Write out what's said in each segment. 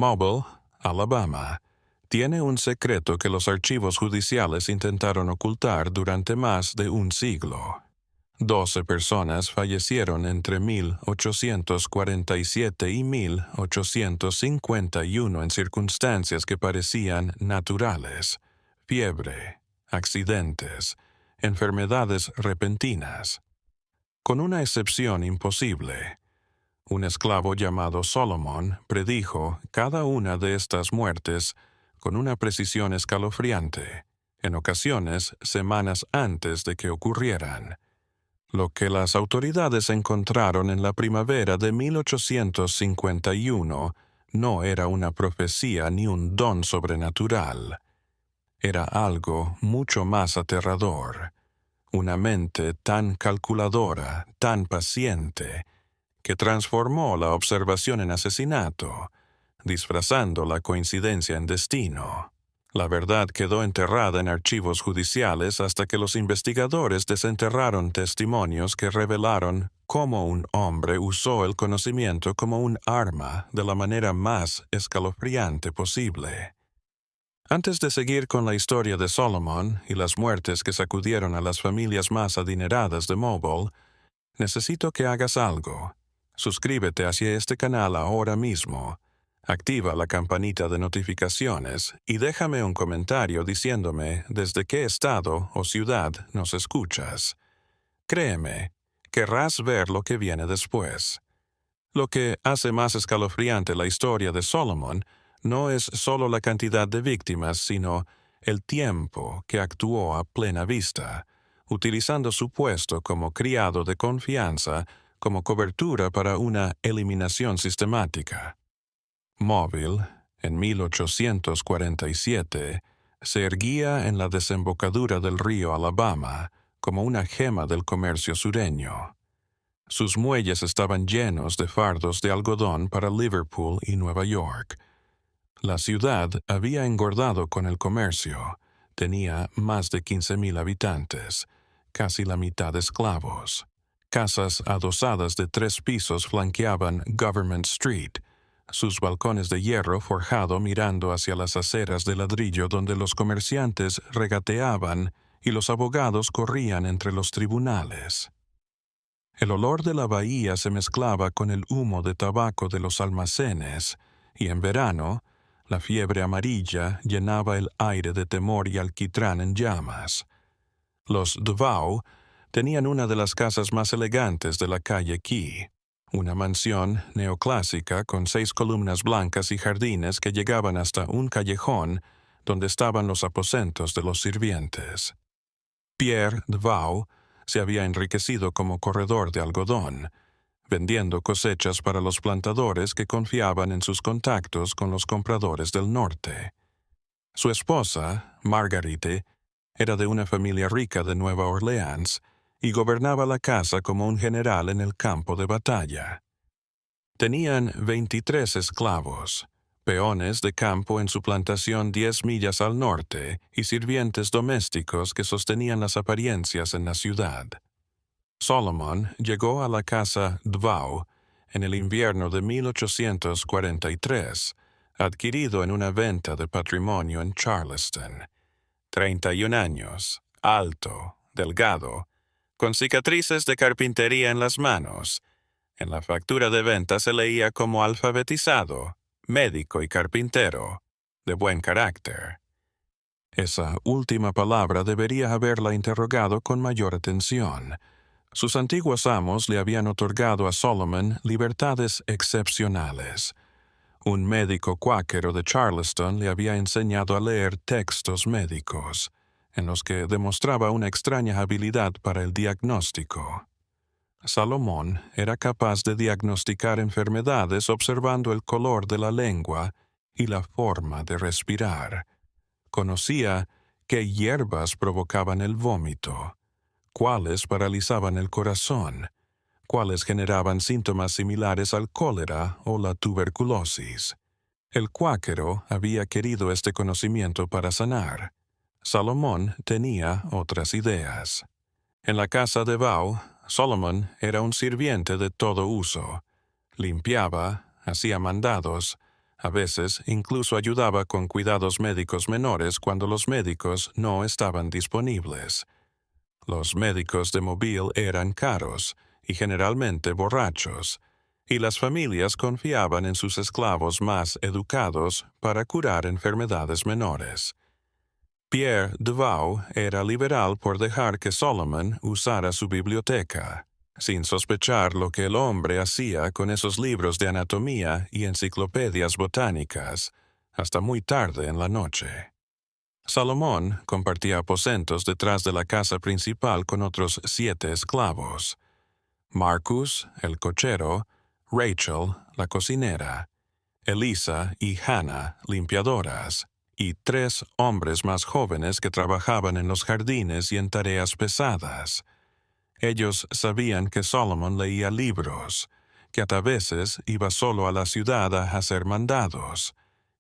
Mobile, Alabama, tiene un secreto que los archivos judiciales intentaron ocultar durante más de un siglo. 12 personas fallecieron entre 1847 y 1851 en circunstancias que parecían naturales: fiebre, accidentes, enfermedades repentinas. Con una excepción imposible. Un esclavo llamado Solomon predijo cada una de estas muertes con una precisión escalofriante, en ocasiones semanas antes de que ocurrieran. Lo que las autoridades encontraron en la primavera de 1851 no era una profecía ni un don sobrenatural. Era algo mucho más aterrador. Una mente tan calculadora, tan paciente, que transformó la observación en asesinato, disfrazando la coincidencia en destino. La verdad quedó enterrada en archivos judiciales hasta que los investigadores desenterraron testimonios que revelaron cómo un hombre usó el conocimiento como un arma de la manera más escalofriante posible. Antes de seguir con la historia de Solomon y las muertes que sacudieron a las familias más adineradas de Mobile, necesito que hagas algo. Suscríbete hacia este canal ahora mismo. Activa la campanita de notificaciones y déjame un comentario diciéndome desde qué estado o ciudad nos escuchas. Créeme, querrás ver lo que viene después. Lo que hace más escalofriante la historia de Solomon no es solo la cantidad de víctimas, sino el tiempo que actuó a plena vista, utilizando su puesto como criado de confianza como cobertura para una eliminación sistemática. Mobile, en 1847, se erguía en la desembocadura del río Alabama como una gema del comercio sureño. Sus muelles estaban llenos de fardos de algodón para Liverpool y Nueva York. La ciudad había engordado con el comercio. Tenía más de 15,000 habitantes, casi la mitad esclavos. Casas adosadas de 3 pisos flanqueaban Government Street, sus balcones de hierro forjado mirando hacia las aceras de ladrillo donde los comerciantes regateaban y los abogados corrían entre los tribunales. El olor de la bahía se mezclaba con el humo de tabaco de los almacenes, y en verano, la fiebre amarilla llenaba el aire de temor y alquitrán en llamas. Los Duval tenían una de las casas más elegantes de la calle Key, una mansión neoclásica con 6 columnas blancas y jardines que llegaban hasta un callejón donde estaban los aposentos de los sirvientes. Pierre Duval se había enriquecido como corredor de algodón, vendiendo cosechas para los plantadores que confiaban en sus contactos con los compradores del norte. Su esposa, Marguerite, era de una familia rica de Nueva Orleans y gobernaba la casa como un general en el campo de batalla. Tenían 23 esclavos, peones de campo en su plantación 10 millas al norte y sirvientes domésticos que sostenían las apariencias en la ciudad. Solomon llegó a la casa Duval en el invierno de 1843, adquirido en una venta de patrimonio en Charleston. 31 años, alto, delgado, con cicatrices de carpintería en las manos. En la factura de venta se leía como alfabetizado, médico y carpintero, de buen carácter. Esa última palabra debería haberla interrogado con mayor atención. Sus antiguos amos le habían otorgado a Solomon libertades excepcionales. Un médico cuáquero de Charleston le había enseñado a leer textos médicos, en los que demostraba una extraña habilidad para el diagnóstico. Salomón era capaz de diagnosticar enfermedades observando el color de la lengua y la forma de respirar. Conocía qué hierbas provocaban el vómito, cuáles paralizaban el corazón, cuáles generaban síntomas similares al cólera o la tuberculosis. El cuáquero había querido este conocimiento para sanar. Salomón tenía otras ideas. En la casa de Duval, Solomon era un sirviente de todo uso. Limpiaba, hacía mandados, A veces incluso ayudaba con cuidados médicos menores cuando los médicos no estaban disponibles. Los médicos de Mobile eran caros y generalmente borrachos, y las familias confiaban en sus esclavos más educados para curar enfermedades menores. Pierre Duval era liberal por dejar que Solomon usara su biblioteca, sin sospechar lo que el hombre hacía con esos libros de anatomía y enciclopedias botánicas, hasta muy tarde en la noche. Salomón compartía aposentos detrás de la casa principal con otros 7 esclavos: Marcus, el cochero; Rachel, la cocinera; Elisa y Hannah, limpiadoras; y 3 hombres más jóvenes que trabajaban en los jardines y en tareas pesadas. Ellos sabían que Solomon leía libros, que a veces iba solo a la ciudad a hacer mandados,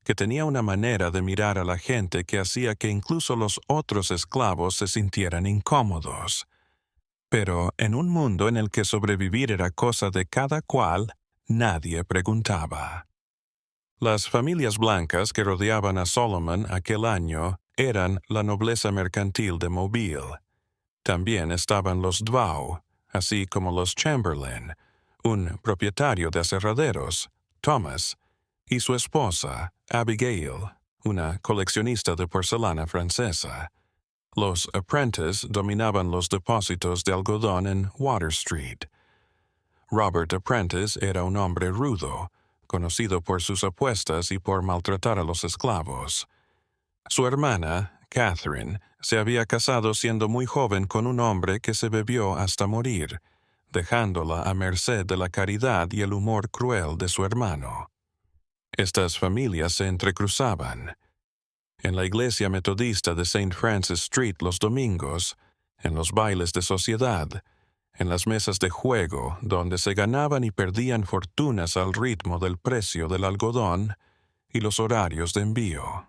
que tenía una manera de mirar a la gente que hacía que incluso los otros esclavos se sintieran incómodos. Pero en un mundo en el que sobrevivir era cosa de cada cual, nadie preguntaba. Las familias blancas que rodeaban a Solomon aquel año eran la nobleza mercantil de Mobile. También estaban los Dvau, así como los Chamberlain, un propietario de aserraderos, Thomas, y su esposa, Abigail, una coleccionista de porcelana francesa. Los Apprentice dominaban los depósitos de algodón en Water Street. Robert Apprentice era un hombre rudo, conocido por sus apuestas y por maltratar a los esclavos. Su hermana, Catherine, se había casado siendo muy joven con un hombre que se bebió hasta morir, dejándola a merced de la caridad y el humor cruel de su hermano. Estas familias se entrecruzaban. En la iglesia metodista de St. Francis Street los domingos, en los bailes de sociedad, en las mesas de juego donde se ganaban y perdían fortunas al ritmo del precio del algodón y los horarios de envío.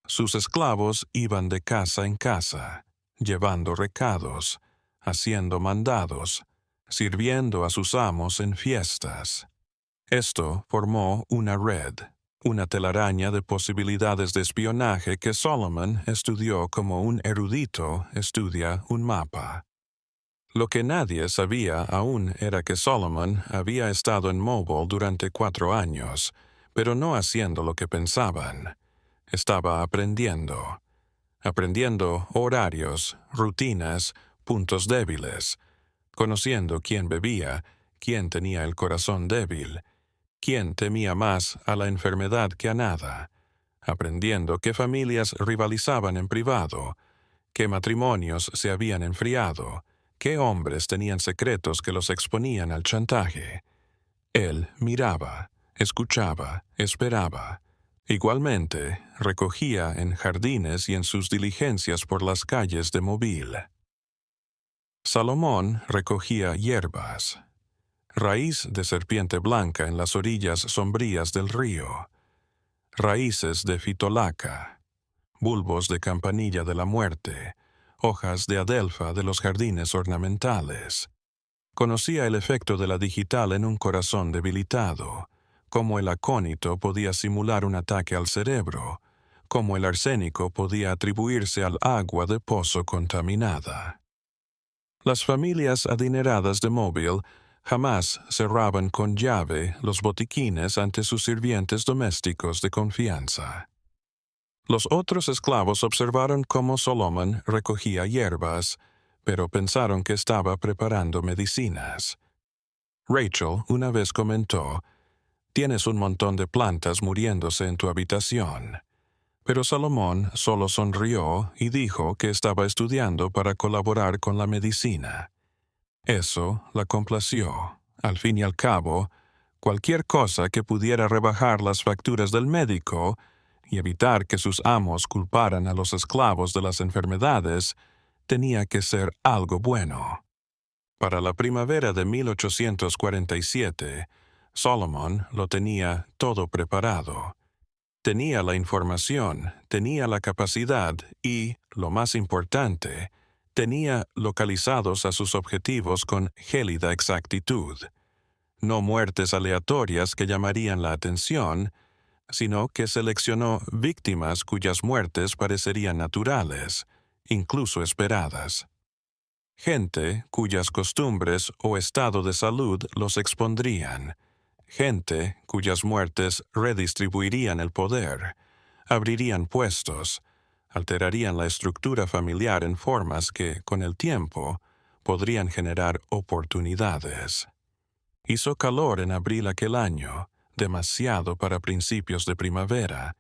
Sus esclavos iban de casa en casa, llevando recados, haciendo mandados, sirviendo a sus amos en fiestas. Esto formó una red, una telaraña de posibilidades de espionaje que Solomon estudió como un erudito estudia un mapa. Lo que nadie sabía aún era que Solomon había estado en Mobile durante 4 años, pero no haciendo lo que pensaban. Estaba aprendiendo horarios, rutinas, puntos débiles, conociendo quién bebía, quién tenía el corazón débil, quién temía más a la enfermedad que a nada, aprendiendo qué familias rivalizaban en privado, qué matrimonios se habían enfriado, qué hombres tenían secretos que los exponían al chantaje. Él miraba, escuchaba, esperaba. Igualmente, recogía en jardines y en sus diligencias por las calles de Mobile. Salomón recogía hierbas, raíz de serpiente blanca en las orillas sombrías del río, raíces de fitolaca, bulbos de campanilla de la muerte, hojas de adelfa de los jardines ornamentales. Conocía el efecto de la digital en un corazón debilitado, cómo el acónito podía simular un ataque al cerebro, cómo el arsénico podía atribuirse al agua de pozo contaminada. Las familias adineradas de Mobile jamás cerraban con llave los botiquines ante sus sirvientes domésticos de confianza. Los otros esclavos observaron cómo Solomon recogía hierbas, pero pensaron que estaba preparando medicinas. Rachel una vez comentó: «Tienes un montón de plantas muriéndose en tu habitación». Pero Salomón solo sonrió y dijo que estaba estudiando para colaborar con la medicina. Eso la complació. Al fin y al cabo, cualquier cosa que pudiera rebajar las facturas del médico y evitar que sus amos culparan a los esclavos de las enfermedades, tenía que ser algo bueno. Para la primavera de 1847, Solomon lo tenía todo preparado. Tenía la información, tenía la capacidad y, lo más importante, tenía localizados a sus objetivos con gélida exactitud. No muertes aleatorias que llamarían la atención, sino que seleccionó víctimas cuyas muertes parecerían naturales, incluso esperadas. Gente cuyas costumbres o estado de salud los expondrían. Gente cuyas muertes redistribuirían el poder, abrirían puestos, alterarían la estructura familiar en formas que, con el tiempo, podrían generar oportunidades. Hizo calor en abril aquel año, demasiado para principios de primavera.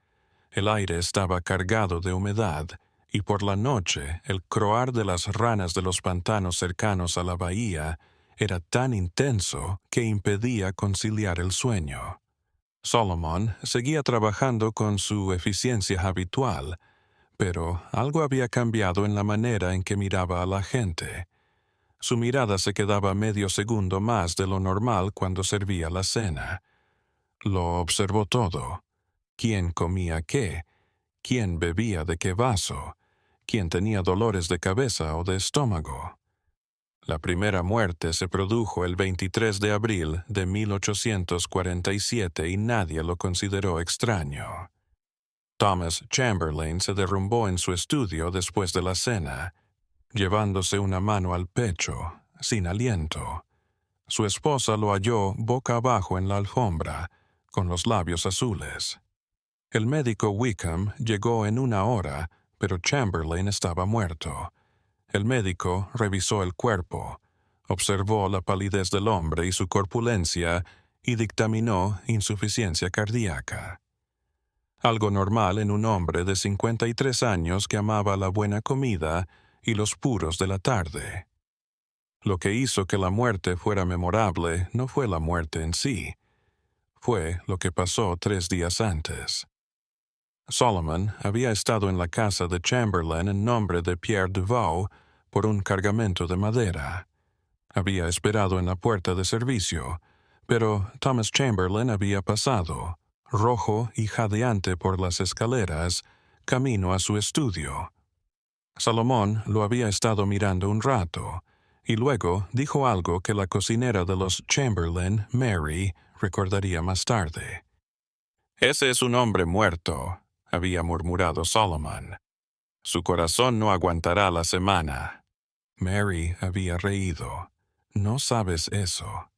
El aire estaba cargado de humedad, y por la noche el croar de las ranas de los pantanos cercanos a la bahía era tan intenso que impedía conciliar el sueño. Solomon seguía trabajando con su eficiencia habitual, pero algo había cambiado en la manera en que miraba a la gente. Su mirada se quedaba medio segundo más de lo normal cuando servía la cena. Lo observó todo. ¿Quién comía qué? ¿Quién bebía de qué vaso? ¿Quién tenía dolores de cabeza o de estómago? La primera muerte se produjo el 23 de abril de 1847 y nadie lo consideró extraño. Thomas Chamberlain se derrumbó en su estudio después de la cena, llevándose una mano al pecho, sin aliento. Su esposa lo halló boca abajo en la alfombra, con los labios azules. El médico Wickham llegó en una hora, pero Chamberlain estaba muerto. El médico revisó el cuerpo, observó la palidez del hombre y su corpulencia y dictaminó insuficiencia cardíaca. Algo normal en un hombre de 53 años que amaba la buena comida y los puros de la tarde. Lo que hizo que la muerte fuera memorable no fue la muerte en sí, fue lo que pasó 3 días antes. Solomon había estado en la casa de Chamberlain en nombre de Pierre Duval por un cargamento de madera. Había esperado en la puerta de servicio, pero Thomas Chamberlain había pasado, rojo y jadeante por las escaleras, camino a su estudio. Salomón lo había estado mirando un rato, y luego dijo algo que la cocinera de los Chamberlain, Mary, recordaría más tarde. «Ese es un hombre muerto», había murmurado Solomon. «Su corazón no aguantará la semana». Mary había reído. «No sabes eso.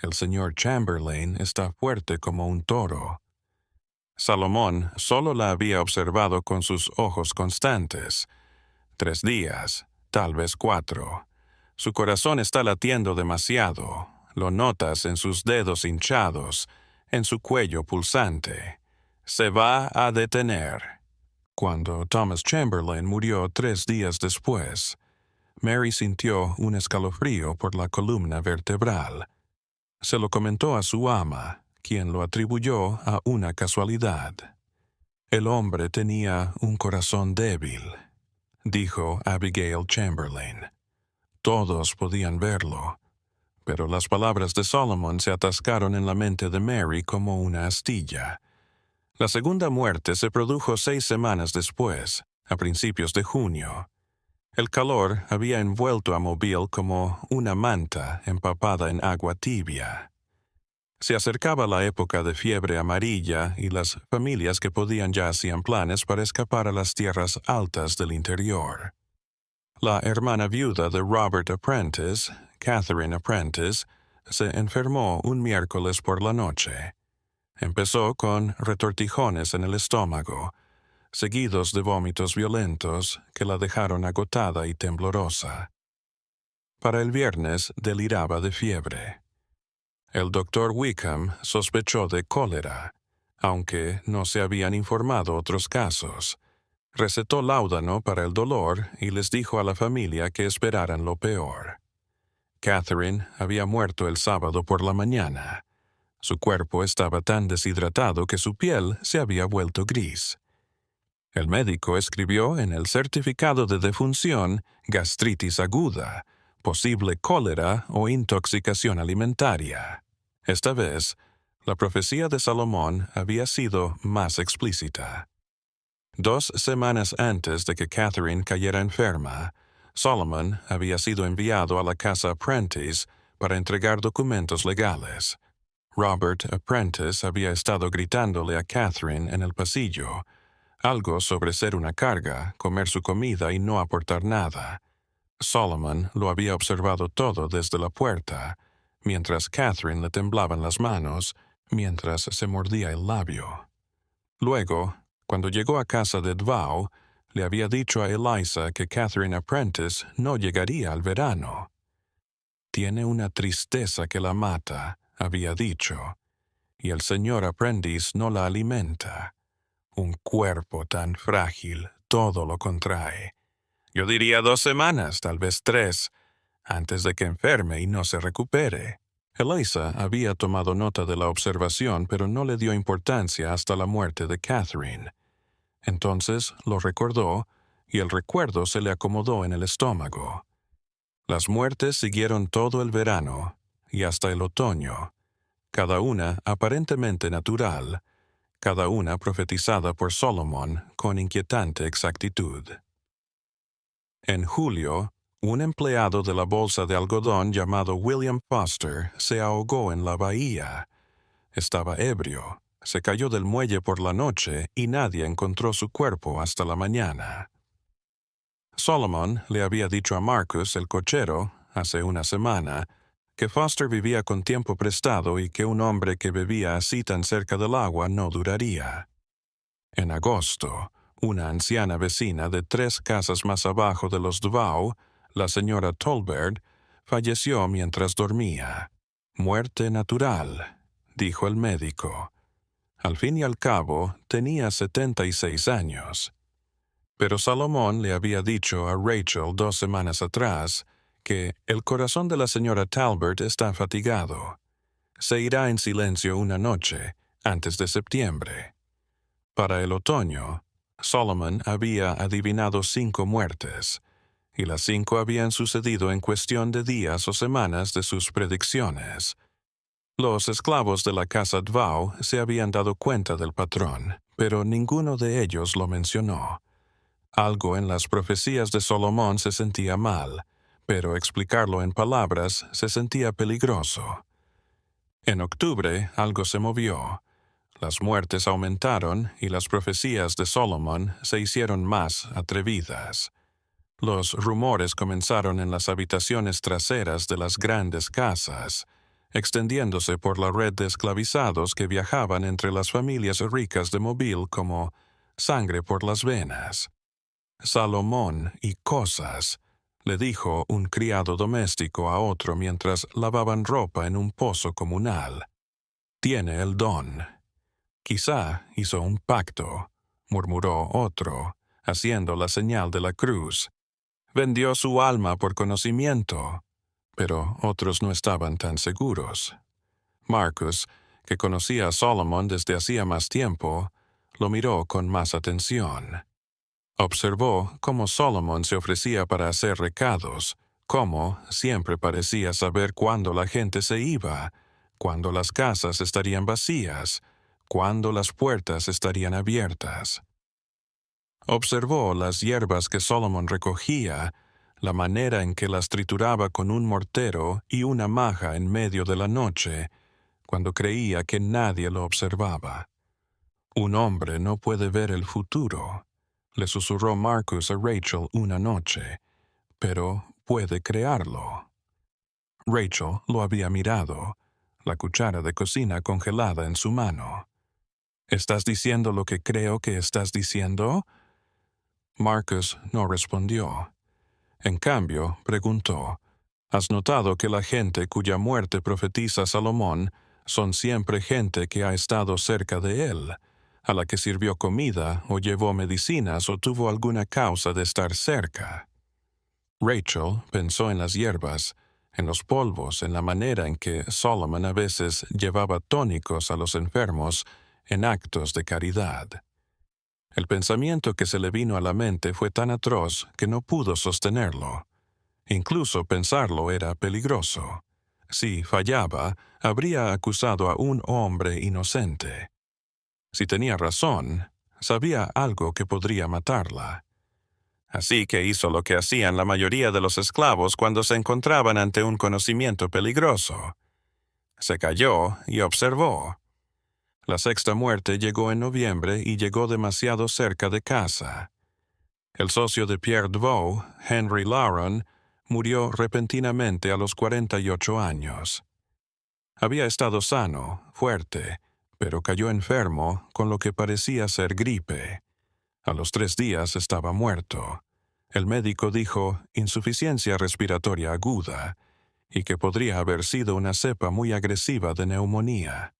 El señor Chamberlain está fuerte como un toro». Salomón solo la había observado con sus ojos constantes. 3 días, tal vez 4. Su corazón está latiendo demasiado. Lo notas en sus dedos hinchados, en su cuello pulsante. Se va a detener. Cuando Thomas Chamberlain murió 3 días después, Mary sintió un escalofrío por la columna vertebral. Se lo comentó a su ama, quien lo atribuyó a una casualidad. «El hombre tenía un corazón débil», dijo Abigail Chamberlain. Todos podían verlo, pero las palabras de Solomon se atascaron en la mente de Mary como una astilla. La segunda muerte se produjo 6 semanas después, a principios de junio. El calor había envuelto a Mobile como una manta empapada en agua tibia. Se acercaba la época de fiebre amarilla y las familias que podían ya hacían planes para escapar a las tierras altas del interior. La hermana viuda de Robert Apprentice, Catherine Apprentice, se enfermó un miércoles por la noche. Empezó con retortijones en el estómago, seguidos de vómitos violentos que la dejaron agotada y temblorosa. Para el viernes deliraba de fiebre. El doctor Wickham sospechó de cólera, aunque no se habían informado otros casos. Recetó láudano para el dolor y les dijo a la familia que esperaran lo peor. Catherine había muerto el sábado por la mañana. Su cuerpo estaba tan deshidratado que su piel se había vuelto gris. El médico escribió en el certificado de defunción gastritis aguda, posible cólera o intoxicación alimentaria. Esta vez, la profecía de Salomón había sido más explícita. 2 semanas antes de que Catherine cayera enferma, Solomon había sido enviado a la casa Apprentice para entregar documentos legales. Robert Apprentice había estado gritándole a Catherine en el pasillo, algo sobre ser una carga, comer su comida y no aportar nada. Solomon lo había observado todo desde la puerta, mientras Catherine le temblaban las manos, mientras se mordía el labio. Luego, cuando llegó a casa de Dvao, le había dicho a Eliza que Catherine Apprentice no llegaría al verano. Tiene una tristeza que la mata, había dicho, y el señor Apprentice no la alimenta. Un cuerpo tan frágil todo lo contrae. Yo diría 2 semanas, tal vez 3, antes de que enferme y no se recupere. Eliza había tomado nota de la observación, pero no le dio importancia hasta la muerte de Catherine. Entonces lo recordó, y el recuerdo se le acomodó en el estómago. Las muertes siguieron todo el verano, y hasta el otoño, cada una aparentemente natural, cada una profetizada por Solomon con inquietante exactitud. En julio, un empleado de la bolsa de algodón llamado William Foster se ahogó en la bahía. Estaba ebrio, se cayó del muelle por la noche y nadie encontró su cuerpo hasta la mañana. Solomon le había dicho a Marcus, el cochero, hace una semana, que Foster vivía con tiempo prestado y que un hombre que bebía así tan cerca del agua no duraría. En agosto, una anciana vecina de 3 casas más abajo de los Dvao, la señora Tolbert, falleció mientras dormía. Muerte natural, dijo el médico. Al fin y al cabo, tenía 76 años. Pero Salomón le había dicho a Rachel 2 semanas atrás que el corazón de la señora Talbert está fatigado. Se irá en silencio una noche, antes de septiembre. Para el otoño, Solomon había adivinado 5 muertes, y las 5 habían sucedido en cuestión de días o semanas de sus predicciones. Los esclavos de la casa Dvao se habían dado cuenta del patrón, pero ninguno de ellos lo mencionó. Algo en las profecías de Solomón se sentía mal, pero explicarlo en palabras se sentía peligroso. En octubre algo se movió. Las muertes aumentaron y las profecías de Solomón se hicieron más atrevidas. Los rumores comenzaron en las habitaciones traseras de las grandes casas, extendiéndose por la red de esclavizados que viajaban entre las familias ricas de Mobile como sangre por las venas. Salomón y cosas, le dijo un criado doméstico a otro mientras lavaban ropa en un pozo comunal. Tiene el don. Quizá hizo un pacto, murmuró otro, haciendo la señal de la cruz. Vendió su alma por conocimiento, pero otros no estaban tan seguros. Marcus, que conocía a Solomon desde hacía más tiempo, lo miró con más atención. Observó cómo Solomon se ofrecía para hacer recados, cómo siempre parecía saber cuándo la gente se iba, cuándo las casas estarían vacías, cuándo las puertas estarían abiertas. Observó las hierbas que Solomon recogía, la manera en que las trituraba con un mortero y una maja en medio de la noche, cuando creía que nadie lo observaba. Un hombre no puede ver el futuro, le susurró Marcus a Rachel una noche, pero puede crearlo. Rachel lo había mirado, la cuchara de cocina congelada en su mano. ¿Estás diciendo lo que creo que estás diciendo? Marcus no respondió. En cambio, preguntó, ¿has notado que la gente cuya muerte profetiza Salomón son siempre gente que ha estado cerca de él, a la que sirvió comida o llevó medicinas o tuvo alguna causa de estar cerca? Rachel pensó en las hierbas, en los polvos, en la manera en que Solomon a veces llevaba tónicos a los enfermos en actos de caridad. El pensamiento que se le vino a la mente fue tan atroz que no pudo sostenerlo. Incluso pensarlo era peligroso. Si fallaba, habría acusado a un hombre inocente. Si tenía razón, sabía algo que podría matarla. Así que hizo lo que hacían la mayoría de los esclavos cuando se encontraban ante un conocimiento peligroso. Se calló y observó. La sexta muerte llegó en noviembre y llegó demasiado cerca de casa. El socio de Pierre Deveau, Henry Lauron, murió repentinamente a los 48 años. Había estado sano, fuerte, pero cayó enfermo con lo que parecía ser gripe. A los 3 días estaba muerto. El médico dijo insuficiencia respiratoria aguda y que podría haber sido una cepa muy agresiva de neumonía.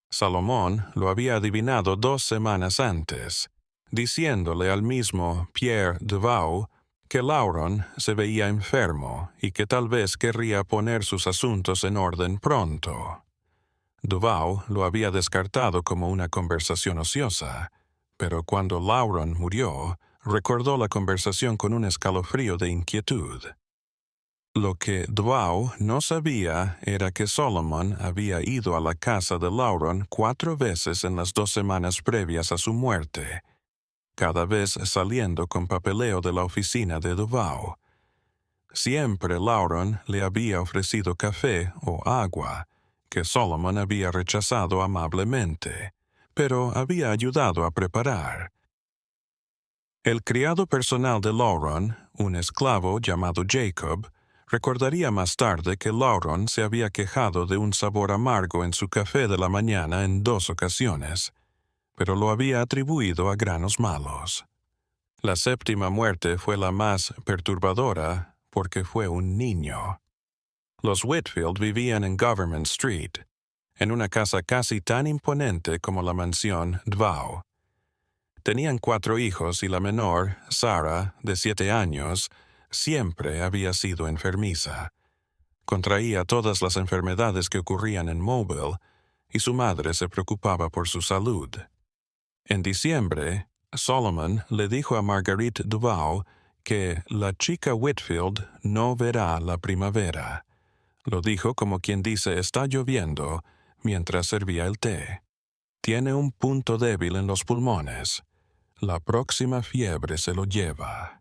Salomón lo había adivinado 2 semanas antes, diciéndole al mismo Pierre Deveau que Lauron se veía enfermo y que tal vez querría poner sus asuntos en orden pronto. Deveau lo había descartado como una conversación ociosa, pero cuando Lauron murió, recordó la conversación con un escalofrío de inquietud. Lo que Deveau no sabía era que Solomon había ido a la casa de Lauron 4 veces en las 2 semanas previas a su muerte, cada vez saliendo con papeleo de la oficina de Deveau. Siempre Lauron le había ofrecido café o agua, que Solomon había rechazado amablemente, pero había ayudado a preparar. El criado personal de Lauron, un esclavo llamado Jacob, recordaría más tarde que Lauron se había quejado de un sabor amargo en su café de la mañana en 2 ocasiones, pero lo había atribuido a granos malos. La séptima muerte fue la más perturbadora porque fue un niño. Los Whitfield vivían en Government Street, en una casa casi tan imponente como la mansión Deveau. Tenían 4 hijos y la menor, Sarah, de 7 años, siempre había sido enfermiza. Contraía todas las enfermedades que ocurrían en Mobile y su madre se preocupaba por su salud. En diciembre, Solomon le dijo a Marguerite Deveau que la chica Whitfield no verá la primavera. Lo dijo como quien dice está lloviendo mientras servía el té. Tiene un punto débil en los pulmones. La próxima fiebre se lo lleva.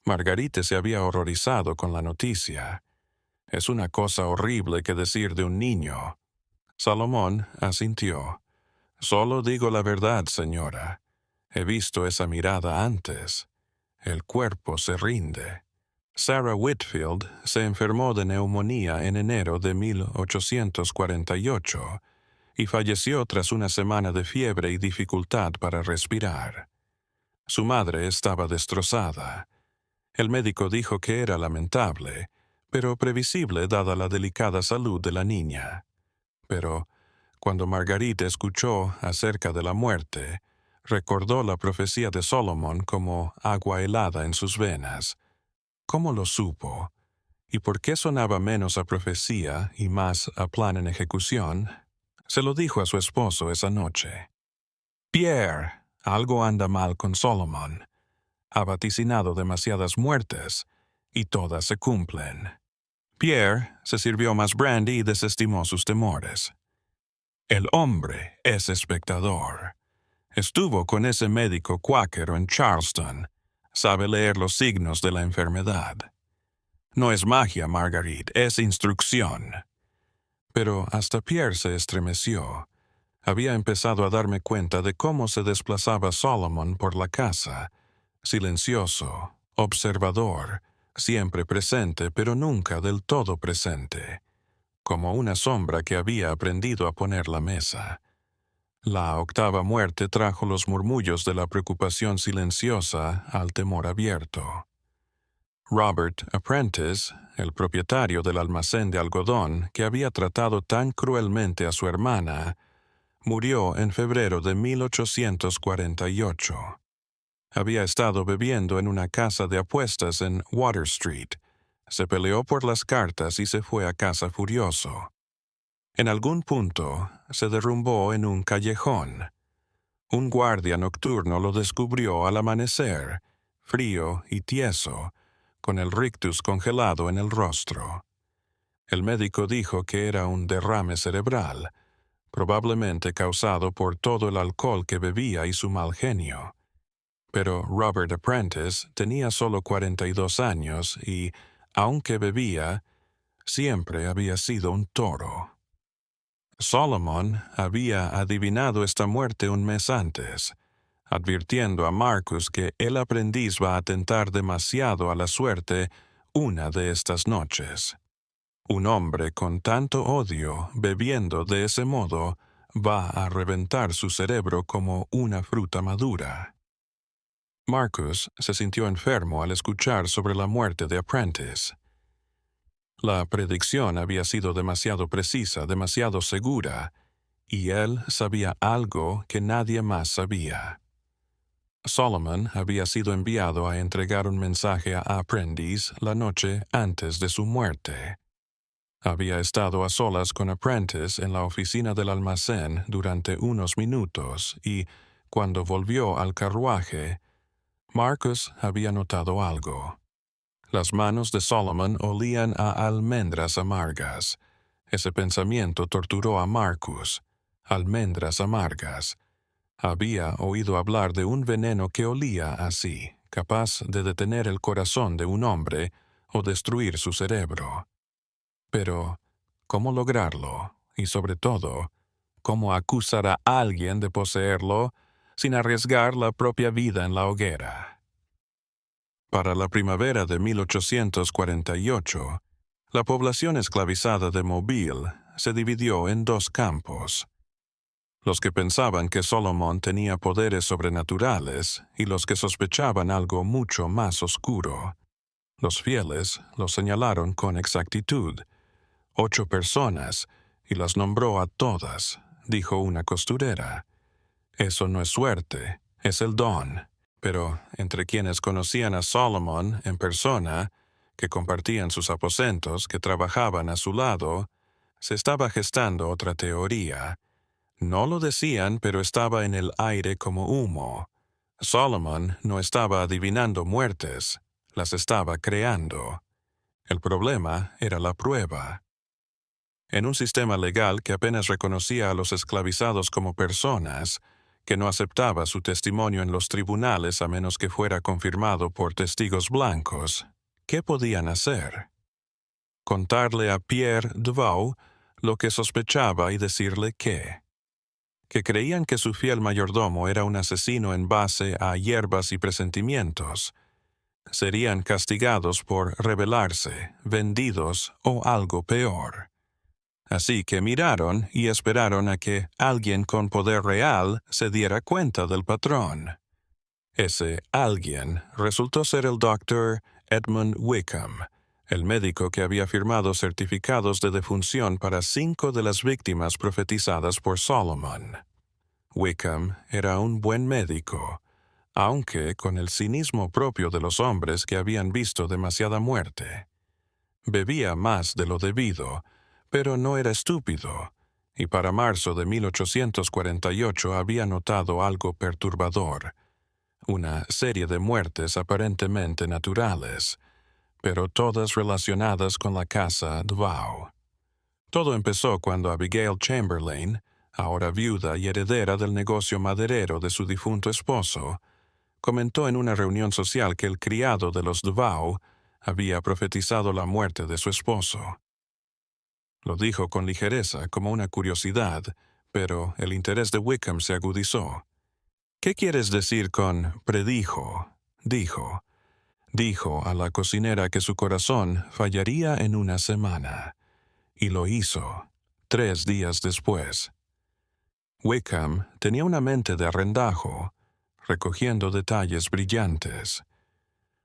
Margarite se había horrorizado con la noticia. Es una cosa horrible que decir de un niño. Salomón asintió. Solo digo la verdad, señora. He visto esa mirada antes. El cuerpo se rinde. Sarah Whitfield se enfermó de neumonía en enero de 1848 y falleció tras una semana de fiebre y dificultad para respirar. Su madre estaba destrozada. El médico dijo que era lamentable, pero previsible dada la delicada salud de la niña. Pero, cuando Margarita escuchó acerca de la muerte, recordó la profecía de Solomon como agua helada en sus venas. ¿Cómo lo supo? ¿Y por qué sonaba menos a profecía y más a plan en ejecución? Se lo dijo a su esposo esa noche. Pierre, algo anda mal con Solomon. Ha vaticinado demasiadas muertes, y todas se cumplen. Pierre se sirvió más brandy y desestimó sus temores. El hombre es espectador. Estuvo con ese médico cuáquero en Charleston. Sabe leer los signos de la enfermedad. No es magia, Marguerite, es instrucción. Pero hasta Pierre se estremeció. Había empezado a darme cuenta de cómo se desplazaba Solomon por la casa, silencioso, observador, siempre presente pero nunca del todo presente, como una sombra que había aprendido a poner la mesa. La octava muerte trajo los murmullos de la preocupación silenciosa al temor abierto. Robert Apprentice, el propietario del almacén de algodón que había tratado tan cruelmente a su hermana, murió en febrero de 1848. Había estado bebiendo en una casa de apuestas en Water Street. Se peleó por las cartas y se fue a casa furioso. En algún punto se derrumbó en un callejón. Un guardia nocturno lo descubrió al amanecer, frío y tieso, con el rictus congelado en el rostro. El médico dijo que era un derrame cerebral, probablemente causado por todo el alcohol que bebía y su mal genio. Pero Robert Apprentice tenía solo 42 años y, aunque bebía, siempre había sido un toro. Solomon había adivinado esta muerte un mes antes, advirtiendo a Marcus que el aprendiz va a tentar demasiado a la suerte una de estas noches. Un hombre con tanto odio, bebiendo de ese modo, va a reventar su cerebro como una fruta madura. Marcus se sintió enfermo al escuchar sobre la muerte de Apprentice. La predicción había sido demasiado precisa, demasiado segura, y él sabía algo que nadie más sabía. Solomon había sido enviado a entregar un mensaje a Apprentice la noche antes de su muerte. Había estado a solas con Apprentice en la oficina del almacén durante unos minutos y, cuando volvió al carruaje, Marcus había notado algo. Las manos de Solomon olían a almendras amargas. Ese pensamiento torturó a Marcus. Almendras amargas. Había oído hablar de un veneno que olía así, capaz de detener el corazón de un hombre o destruir su cerebro. Pero, ¿cómo lograrlo? Y sobre todo, ¿cómo acusar a alguien de poseerlo sin arriesgar la propia vida en la hoguera? Para la primavera de 1848, la población esclavizada de Mobile se dividió en dos campos. Los que pensaban que Solomon tenía poderes sobrenaturales y los que sospechaban algo mucho más oscuro. Los fieles lo señalaron con exactitud. 8 personas, y las nombró a todas, dijo una costurera. Eso no es suerte, es el don. Pero entre quienes conocían a Solomon en persona, que compartían sus aposentos, que trabajaban a su lado, se estaba gestando otra teoría. No lo decían, pero estaba en el aire como humo. Solomon no estaba adivinando muertes, las estaba creando. El problema era la prueba. En un sistema legal que apenas reconocía a los esclavizados como personas, que no aceptaba su testimonio en los tribunales a menos que fuera confirmado por testigos blancos, ¿qué podían hacer? Contarle a Pierre Duval lo que sospechaba y decirle que creían que su fiel mayordomo era un asesino en base a hierbas y presentimientos. Serían castigados por rebelarse, vendidos o algo peor. Así que miraron y esperaron a que alguien con poder real se diera cuenta del patrón. Ese alguien resultó ser el Dr. Edmund Wickham, el médico que había firmado certificados de defunción para 5 de las víctimas profetizadas por Solomon. Wickham era un buen médico, aunque con el cinismo propio de los hombres que habían visto demasiada muerte. Bebía más de lo debido, pero no era estúpido, y para marzo de 1848 había notado algo perturbador, una serie de muertes aparentemente naturales, pero todas relacionadas con la casa Duval. Todo empezó cuando Abigail Chamberlain, ahora viuda y heredera del negocio maderero de su difunto esposo, comentó en una reunión social que el criado de los Duval había profetizado la muerte de su esposo. Lo dijo con ligereza, como una curiosidad, pero el interés de Wickham se agudizó. ¿Qué quieres decir con predijo? Dijo. Dijo a la cocinera que su corazón fallaría en una semana. Y lo hizo, 3 días después. Wickham tenía una mente de arrendajo, recogiendo detalles brillantes.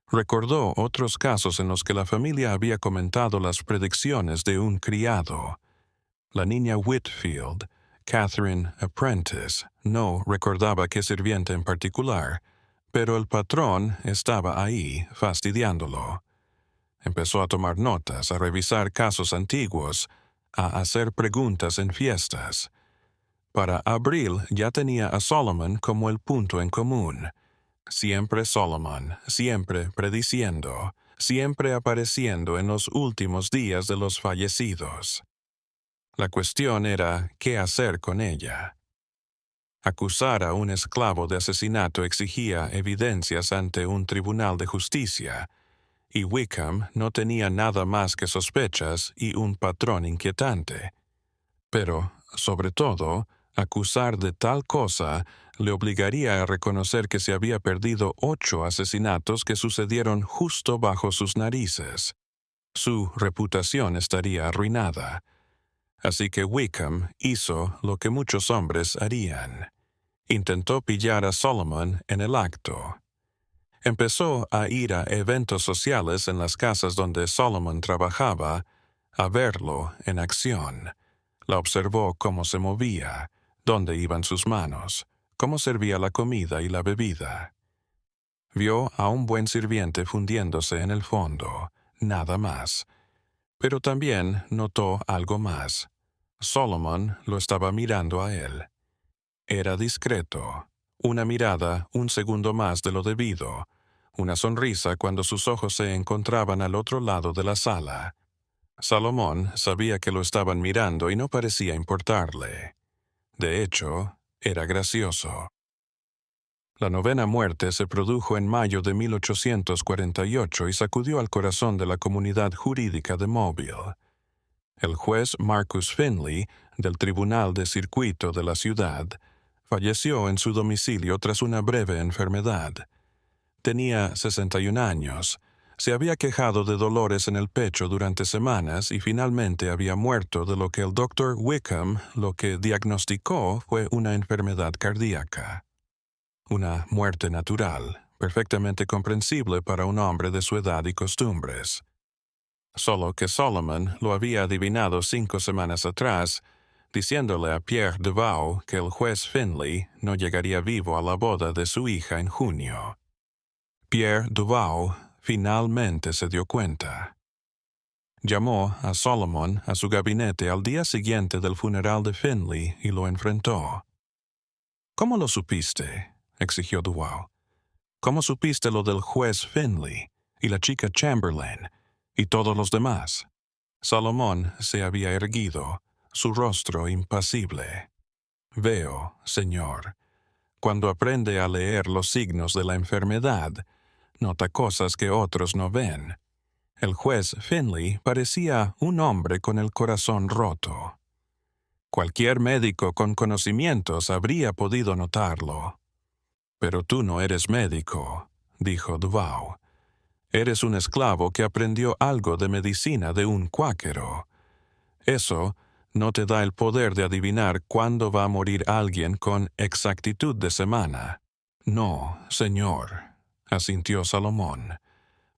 Recordó otros casos en los que la familia había comentado las predicciones de un criado. La niña Whitfield, Catherine Apprentice, no recordaba qué sirviente en particular, pero el patrón estaba ahí, fastidiándolo. Empezó a tomar notas, a revisar casos antiguos, a hacer preguntas en fiestas. Para abril ya tenía a Solomon como el punto en común. Siempre Solomon, siempre prediciendo, siempre apareciendo en los últimos días de los fallecidos. La cuestión era qué hacer con ella. Acusar a un esclavo de asesinato exigía evidencias ante un tribunal de justicia, y Wickham no tenía nada más que sospechas y un patrón inquietante. Pero Sobre todo, acusar de tal cosa le obligaría a reconocer que se había perdido 8 asesinatos que sucedieron justo bajo sus narices. Su reputación estaría arruinada. Así que Wickham hizo lo que muchos hombres harían. Intentó pillar a Solomon en el acto. Empezó a ir a eventos sociales en las casas donde Solomon trabajaba, a verlo en acción. La observó cómo se movía, dónde iban sus manos, cómo servía la comida y la bebida. Vio a un buen sirviente fundiéndose en el fondo, nada más. Pero también notó algo más. Solomon lo estaba mirando a él. Era discreto. Una mirada un segundo más de lo debido. Una sonrisa cuando sus ojos se encontraban al otro lado de la sala. Salomón sabía que lo estaban mirando y no parecía importarle. De hecho, era gracioso. La novena muerte se produjo en mayo de 1848 y sacudió al corazón de la comunidad jurídica de Mobile. El juez Marcus Finley, del Tribunal de Circuito de la ciudad, falleció en su domicilio tras una breve enfermedad. Tenía 61 años. Se había quejado de dolores en el pecho durante semanas y finalmente había muerto de lo que el Dr. Wickham lo que diagnosticó fue una enfermedad cardíaca. Una muerte natural, perfectamente comprensible para un hombre de su edad y costumbres. Solo que Solomon lo había adivinado 5 semanas atrás, diciéndole a Pierre Duval que el juez Finley no llegaría vivo a la boda de su hija en junio. Pierre Duval finalmente se dio cuenta. Llamó a Solomon a su gabinete al día siguiente del funeral de Finley y lo enfrentó. «¿Cómo lo supiste?», exigió Duval. «¿Cómo supiste lo del juez Finley y la chica Chamberlain y todos los demás?» Salomón se había erguido, su rostro impasible. «Veo, señor. Cuando aprende a leer los signos de la enfermedad, nota cosas que otros no ven. El juez Finley parecía un hombre con el corazón roto. Cualquier médico con conocimientos habría podido notarlo. Pero tú no eres médico», dijo Duval. «Eres un esclavo que aprendió algo de medicina de un cuáquero. Eso no te da el poder de adivinar cuándo va a morir alguien con exactitud de semana». «No, señor», asintió Salomón,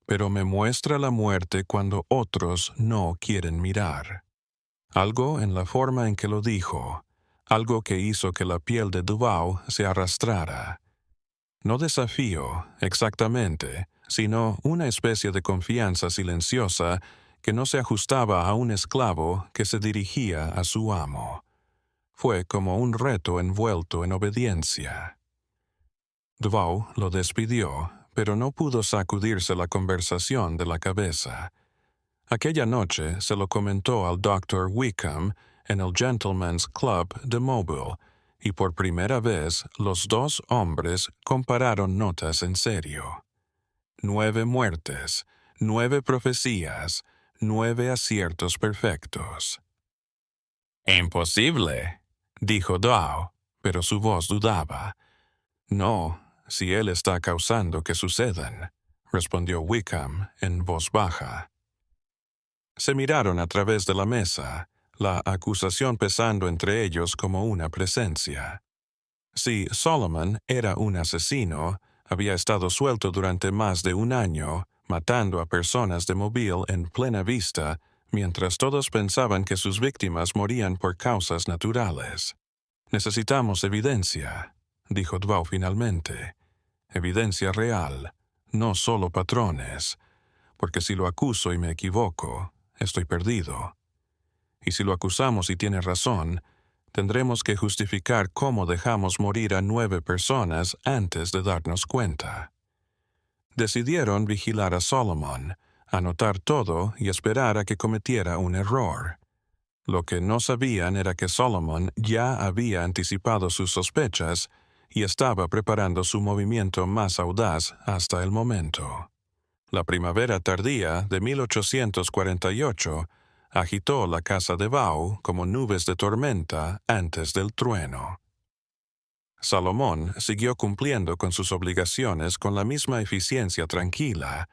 «pero me muestra la muerte cuando otros no quieren mirar». Algo en la forma en que lo dijo, algo que hizo que la piel de Duval se arrastrara. No desafío, exactamente, sino una especie de confianza silenciosa que no se ajustaba a un esclavo que se dirigía a su amo. Fue como un reto envuelto en obediencia. Duval lo despidió, pero no pudo sacudirse la conversación de la cabeza. Aquella noche se lo comentó al Dr. Wickham en el Gentleman's Club de Mobile, y por primera vez los dos hombres compararon notas en serio. 9 muertes, 9 profecías, 9 aciertos perfectos. «Imposible», dijo Dow, pero su voz dudaba. «No, si él está causando que sucedan», respondió Wickham en voz baja. Se miraron a través de la mesa, la acusación pesando entre ellos como una presencia. Si Solomon era un asesino, había estado suelto durante más de 1 año, matando a personas de Mobile en plena vista, mientras todos pensaban que sus víctimas morían por causas naturales. «Necesitamos evidencia», dijo Duval finalmente. «Evidencia real, no solo patrones, porque si lo acuso y me equivoco, estoy perdido. Y si lo acusamos y tiene razón, tendremos que justificar cómo dejamos morir a 9 personas antes de darnos cuenta». Decidieron vigilar a Solomon, anotar todo y esperar a que cometiera un error. Lo que no sabían era que Solomon ya había anticipado sus sospechas y estaba preparando su movimiento más audaz hasta el momento. La primavera tardía de 1848 agitó la casa de Vau como nubes de tormenta antes del trueno. Salomón siguió cumpliendo con sus obligaciones con la misma eficiencia tranquila,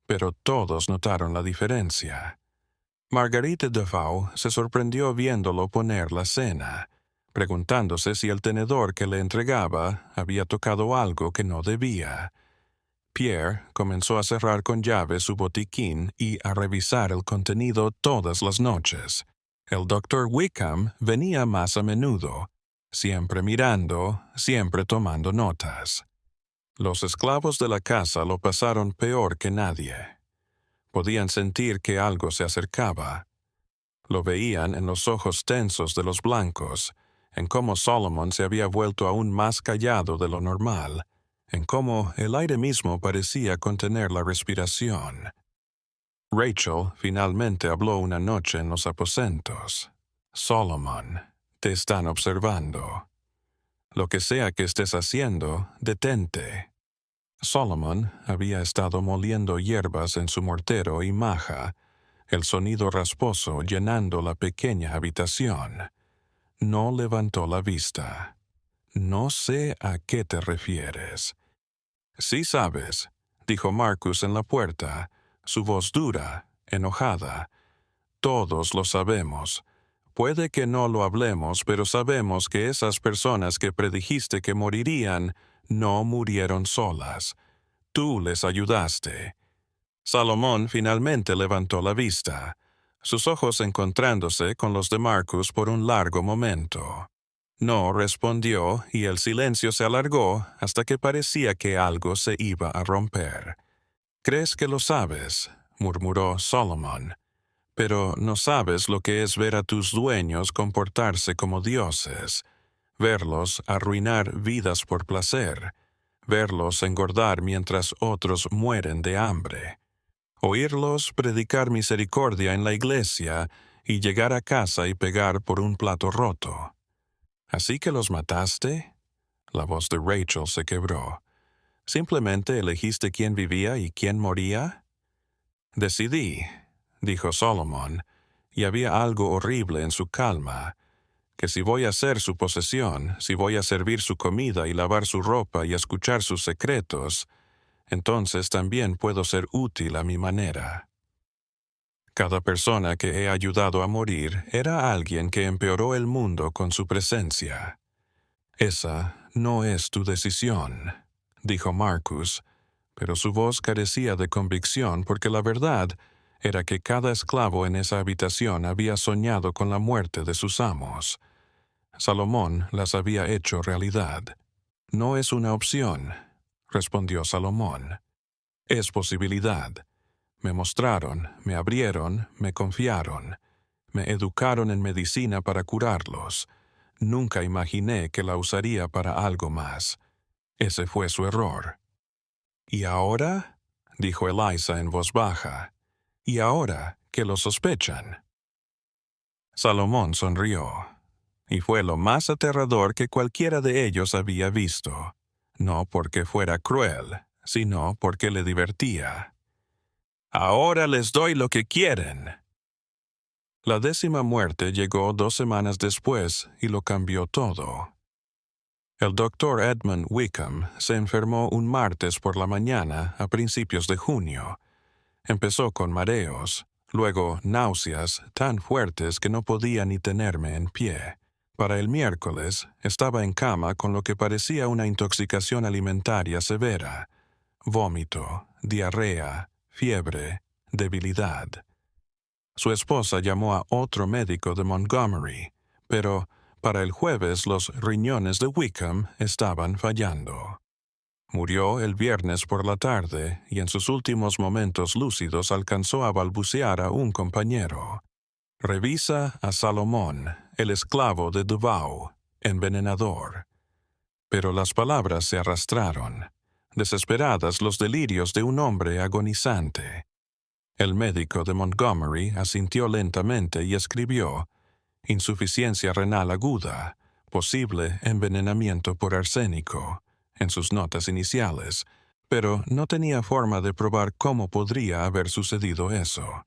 pero todos notaron la diferencia. Marguerite de Vau se sorprendió viéndolo poner la cena, preguntándose si el tenedor que le entregaba había tocado algo que no debía. Pierre comenzó a cerrar con llave su botiquín y a revisar el contenido todas las noches. El doctor Wickham venía más a menudo, siempre mirando, siempre tomando notas. Los esclavos de la casa lo pasaron peor que nadie. Podían sentir que algo se acercaba. Lo veían en los ojos tensos de los blancos, en cómo Solomon se había vuelto aún más callado de lo normal, en cómo el aire mismo parecía contener la respiración. Rachel finalmente habló una noche en los aposentos. Solomon, te están observando. Lo que sea que estés haciendo, detente. Solomon había estado moliendo hierbas en su mortero y maja, el sonido rasposo llenando la pequeña habitación. No levantó la vista. No sé a qué te refieres. Sí sabes, dijo Marcus en la puerta, su voz dura, enojada. Todos lo sabemos. Puede que no lo hablemos, pero sabemos que esas personas que predijiste que morirían no murieron solas. Tú les ayudaste. Salomón finalmente levantó la vista, sus ojos encontrándose con los de Marcus por un largo momento. No respondió y el silencio se alargó hasta que parecía que algo se iba a romper. «¿Crees que lo sabes?», murmuró Salomón. «Pero no sabes lo que es ver a tus dueños comportarse como dioses, verlos arruinar vidas por placer, verlos engordar mientras otros mueren de hambre, oírlos predicar misericordia en la iglesia y llegar a casa y pegar por un plato roto. ¿Así que los mataste?». La voz de Rachel se quebró. «¿Simplemente elegiste quién vivía y quién moría?». «Decidí», dijo Solomon, y había algo horrible en su calma, «que si voy a ser su posesión, si voy a servir su comida y lavar su ropa y escuchar sus secretos, entonces también puedo ser útil a mi manera». Cada persona que he ayudado a morir era alguien que empeoró el mundo con su presencia. «Esa no es tu decisión», dijo Marcus, pero su voz carecía de convicción porque la verdad era que cada esclavo en esa habitación había soñado con la muerte de sus amos. Salomón las había hecho realidad. «No es una opción», respondió Salomón. «Es posibilidad. Me mostraron, me abrieron, me confiaron. Me educaron en medicina para curarlos. Nunca imaginé que la usaría para algo más. Ese fue su error». «¿Y ahora?», dijo Eliza en voz baja. «¿Y ahora que lo sospechan?». Salomón sonrió, y fue lo más aterrador que cualquiera de ellos había visto, no porque fuera cruel, sino porque le divertía. «Ahora les doy lo que quieren». La 10ª muerte llegó 2 semanas después y lo cambió todo. El doctor Edmund Wickham se enfermó un martes por la mañana a principios de junio. Empezó con mareos, luego náuseas tan fuertes que no podía ni tenerme en pie. Para el miércoles estaba en cama con lo que parecía una intoxicación alimentaria severa, vómito, diarrea, fiebre, debilidad. Su esposa llamó a otro médico de Montgomery, pero para el jueves los riñones de Wickham estaban fallando. Murió el viernes por la tarde y en sus últimos momentos lúcidos alcanzó a balbucear a un compañero. «Revisa a Salomón, el esclavo de Duvau, envenenador». Pero las palabras se arrastraron, desesperadas los delirios de un hombre agonizante. El médico de Montgomery asintió lentamente y escribió: «Insuficiencia renal aguda, posible envenenamiento por arsénico», en sus notas iniciales, pero no tenía forma de probar cómo podría haber sucedido eso.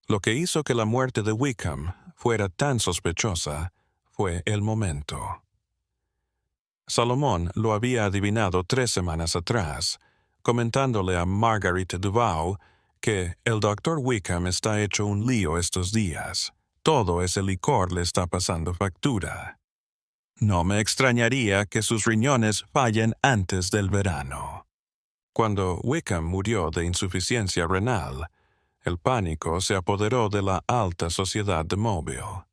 Lo que hizo que la muerte de Wickham fuera tan sospechosa fue el momento. Salomón lo había adivinado 3 semanas atrás, comentándole a Margaret Duval que el Dr. Wickham está hecho un lío estos días. Todo ese licor le está pasando factura. No me extrañaría que sus riñones fallen antes del verano. Cuando Wickham murió de insuficiencia renal, el pánico se apoderó de la alta sociedad de Mobile.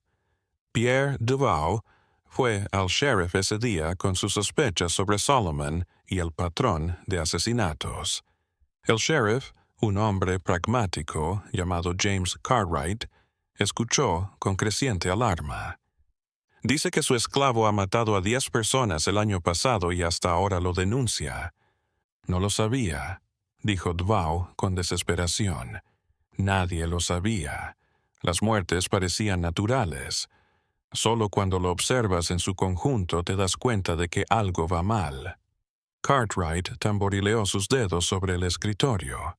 Pierre Duval fue al sheriff ese día con sus sospechas sobre Solomon y el patrón de asesinatos. El sheriff, un hombre pragmático llamado James Cartwright, escuchó con creciente alarma. Dice que su esclavo ha matado a 10 personas el año pasado y hasta ahora lo denuncia. No lo sabía, dijo Duval con desesperación. Nadie lo sabía. Las muertes parecían naturales. Solo cuando lo observas en su conjunto te das cuenta de que algo va mal. Cartwright tamborileó sus dedos sobre el escritorio.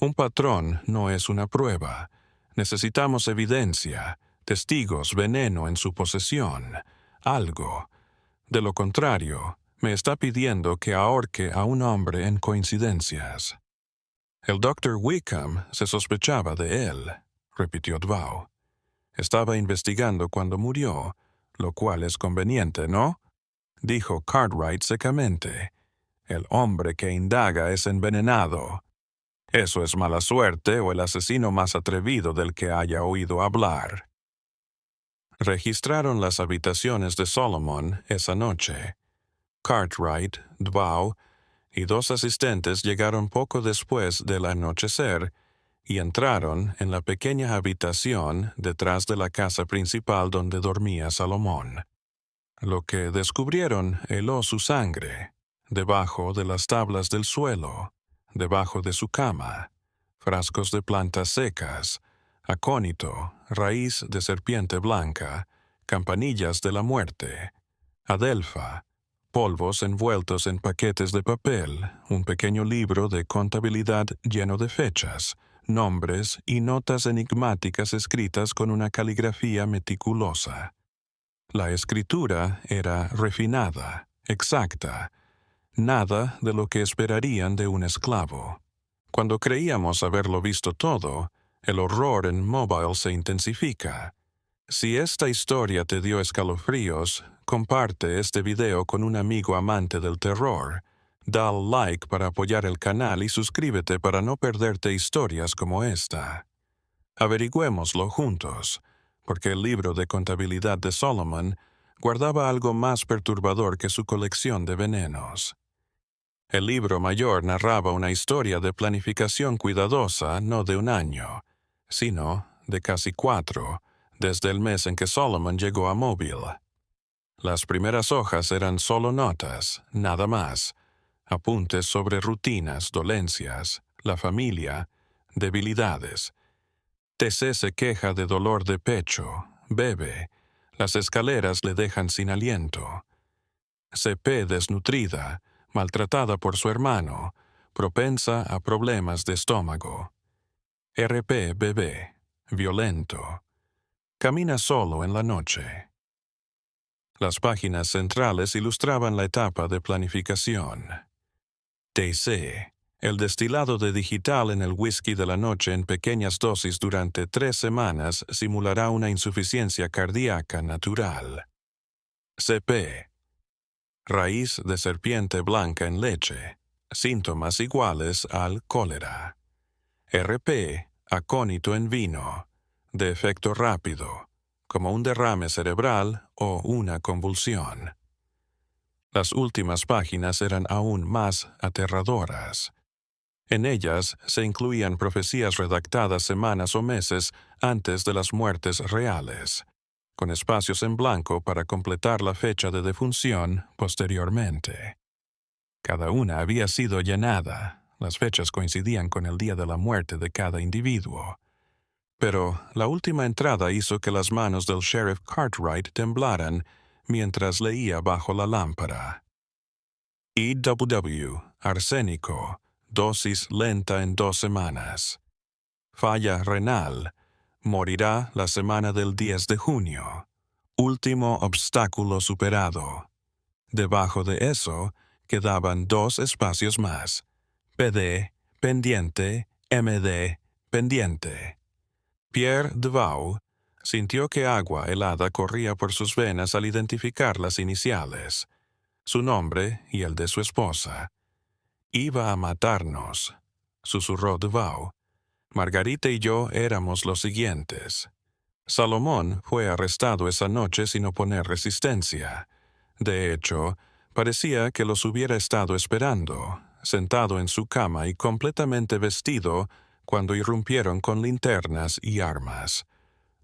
Un patrón no es una prueba. Necesitamos evidencia, testigos, veneno en su posesión, algo. De lo contrario, me está pidiendo que ahorque a un hombre en coincidencias. El Dr. Wickham se sospechaba de él, repitió Duval. Estaba investigando cuando murió, lo cual es conveniente, ¿no? Dijo Cartwright secamente. El hombre que indaga es envenenado. Eso es mala suerte o el asesino más atrevido del que haya oído hablar. Registraron las habitaciones de Solomon esa noche. Cartwright, Duval y 2 asistentes llegaron poco después del anochecer y entraron en la pequeña habitación detrás de la casa principal donde dormía Salomón. Lo que descubrieron heló su sangre, debajo de las tablas del suelo, debajo de su cama, frascos de plantas secas, acónito, raíz de serpiente blanca, campanillas de la muerte, adelfa, polvos envueltos en paquetes de papel, un pequeño libro de contabilidad lleno de fechas, nombres y notas enigmáticas escritas con una caligrafía meticulosa. La escritura era refinada, exacta, nada de lo que esperarían de un esclavo. Cuando creíamos haberlo visto todo, el horror en Mobile se intensifica. Si esta historia te dio escalofríos, comparte este video con un amigo amante del terror. Da al like para apoyar el canal y suscríbete para no perderte historias como esta. Averigüémoslo juntos, porque el libro de contabilidad de Solomon guardaba algo más perturbador que su colección de venenos. El libro mayor narraba una historia de planificación cuidadosa no de un año, sino de casi 4, desde el mes en que Solomon llegó a Mobile. Las primeras hojas eran solo notas, nada más, apuntes sobre rutinas, dolencias, la familia, debilidades. TC se queja de dolor de pecho, bebe, las escaleras le dejan sin aliento. CP desnutrida, maltratada por su hermano, propensa a problemas de estómago. RP bebé, violento. Camina solo en la noche. Las páginas centrales ilustraban la etapa de planificación. TC, el destilado de digital en el whisky de la noche en pequeñas dosis durante 3 semanas simulará una insuficiencia cardíaca natural. CP, raíz de serpiente blanca en leche, síntomas iguales al cólera. RP, acónito en vino, de efecto rápido, como un derrame cerebral o una convulsión. Las últimas páginas eran aún más aterradoras. En ellas se incluían profecías redactadas semanas o meses antes de las muertes reales, con espacios en blanco para completar la fecha de defunción posteriormente. Cada una había sido llenada, las fechas coincidían con el día de la muerte de cada individuo. Pero la última entrada hizo que las manos del sheriff Cartwright temblaran mientras leía bajo la lámpara. EWW, arsénico, dosis lenta en 2 semanas. Falla renal, Morirá la semana del 10 de junio. Último obstáculo superado. Debajo de eso quedaban 2 espacios más. PD, pendiente, MD, pendiente. Pierre Duval sintió que agua helada corría por sus venas al identificar las iniciales, su nombre y el de su esposa. Iba a matarnos, susurró Duval. Margarita y yo éramos los siguientes. Salomón fue arrestado esa noche sin oponer resistencia. De hecho, parecía que los hubiera estado esperando, sentado en su cama y completamente vestido, cuando irrumpieron con linternas y armas.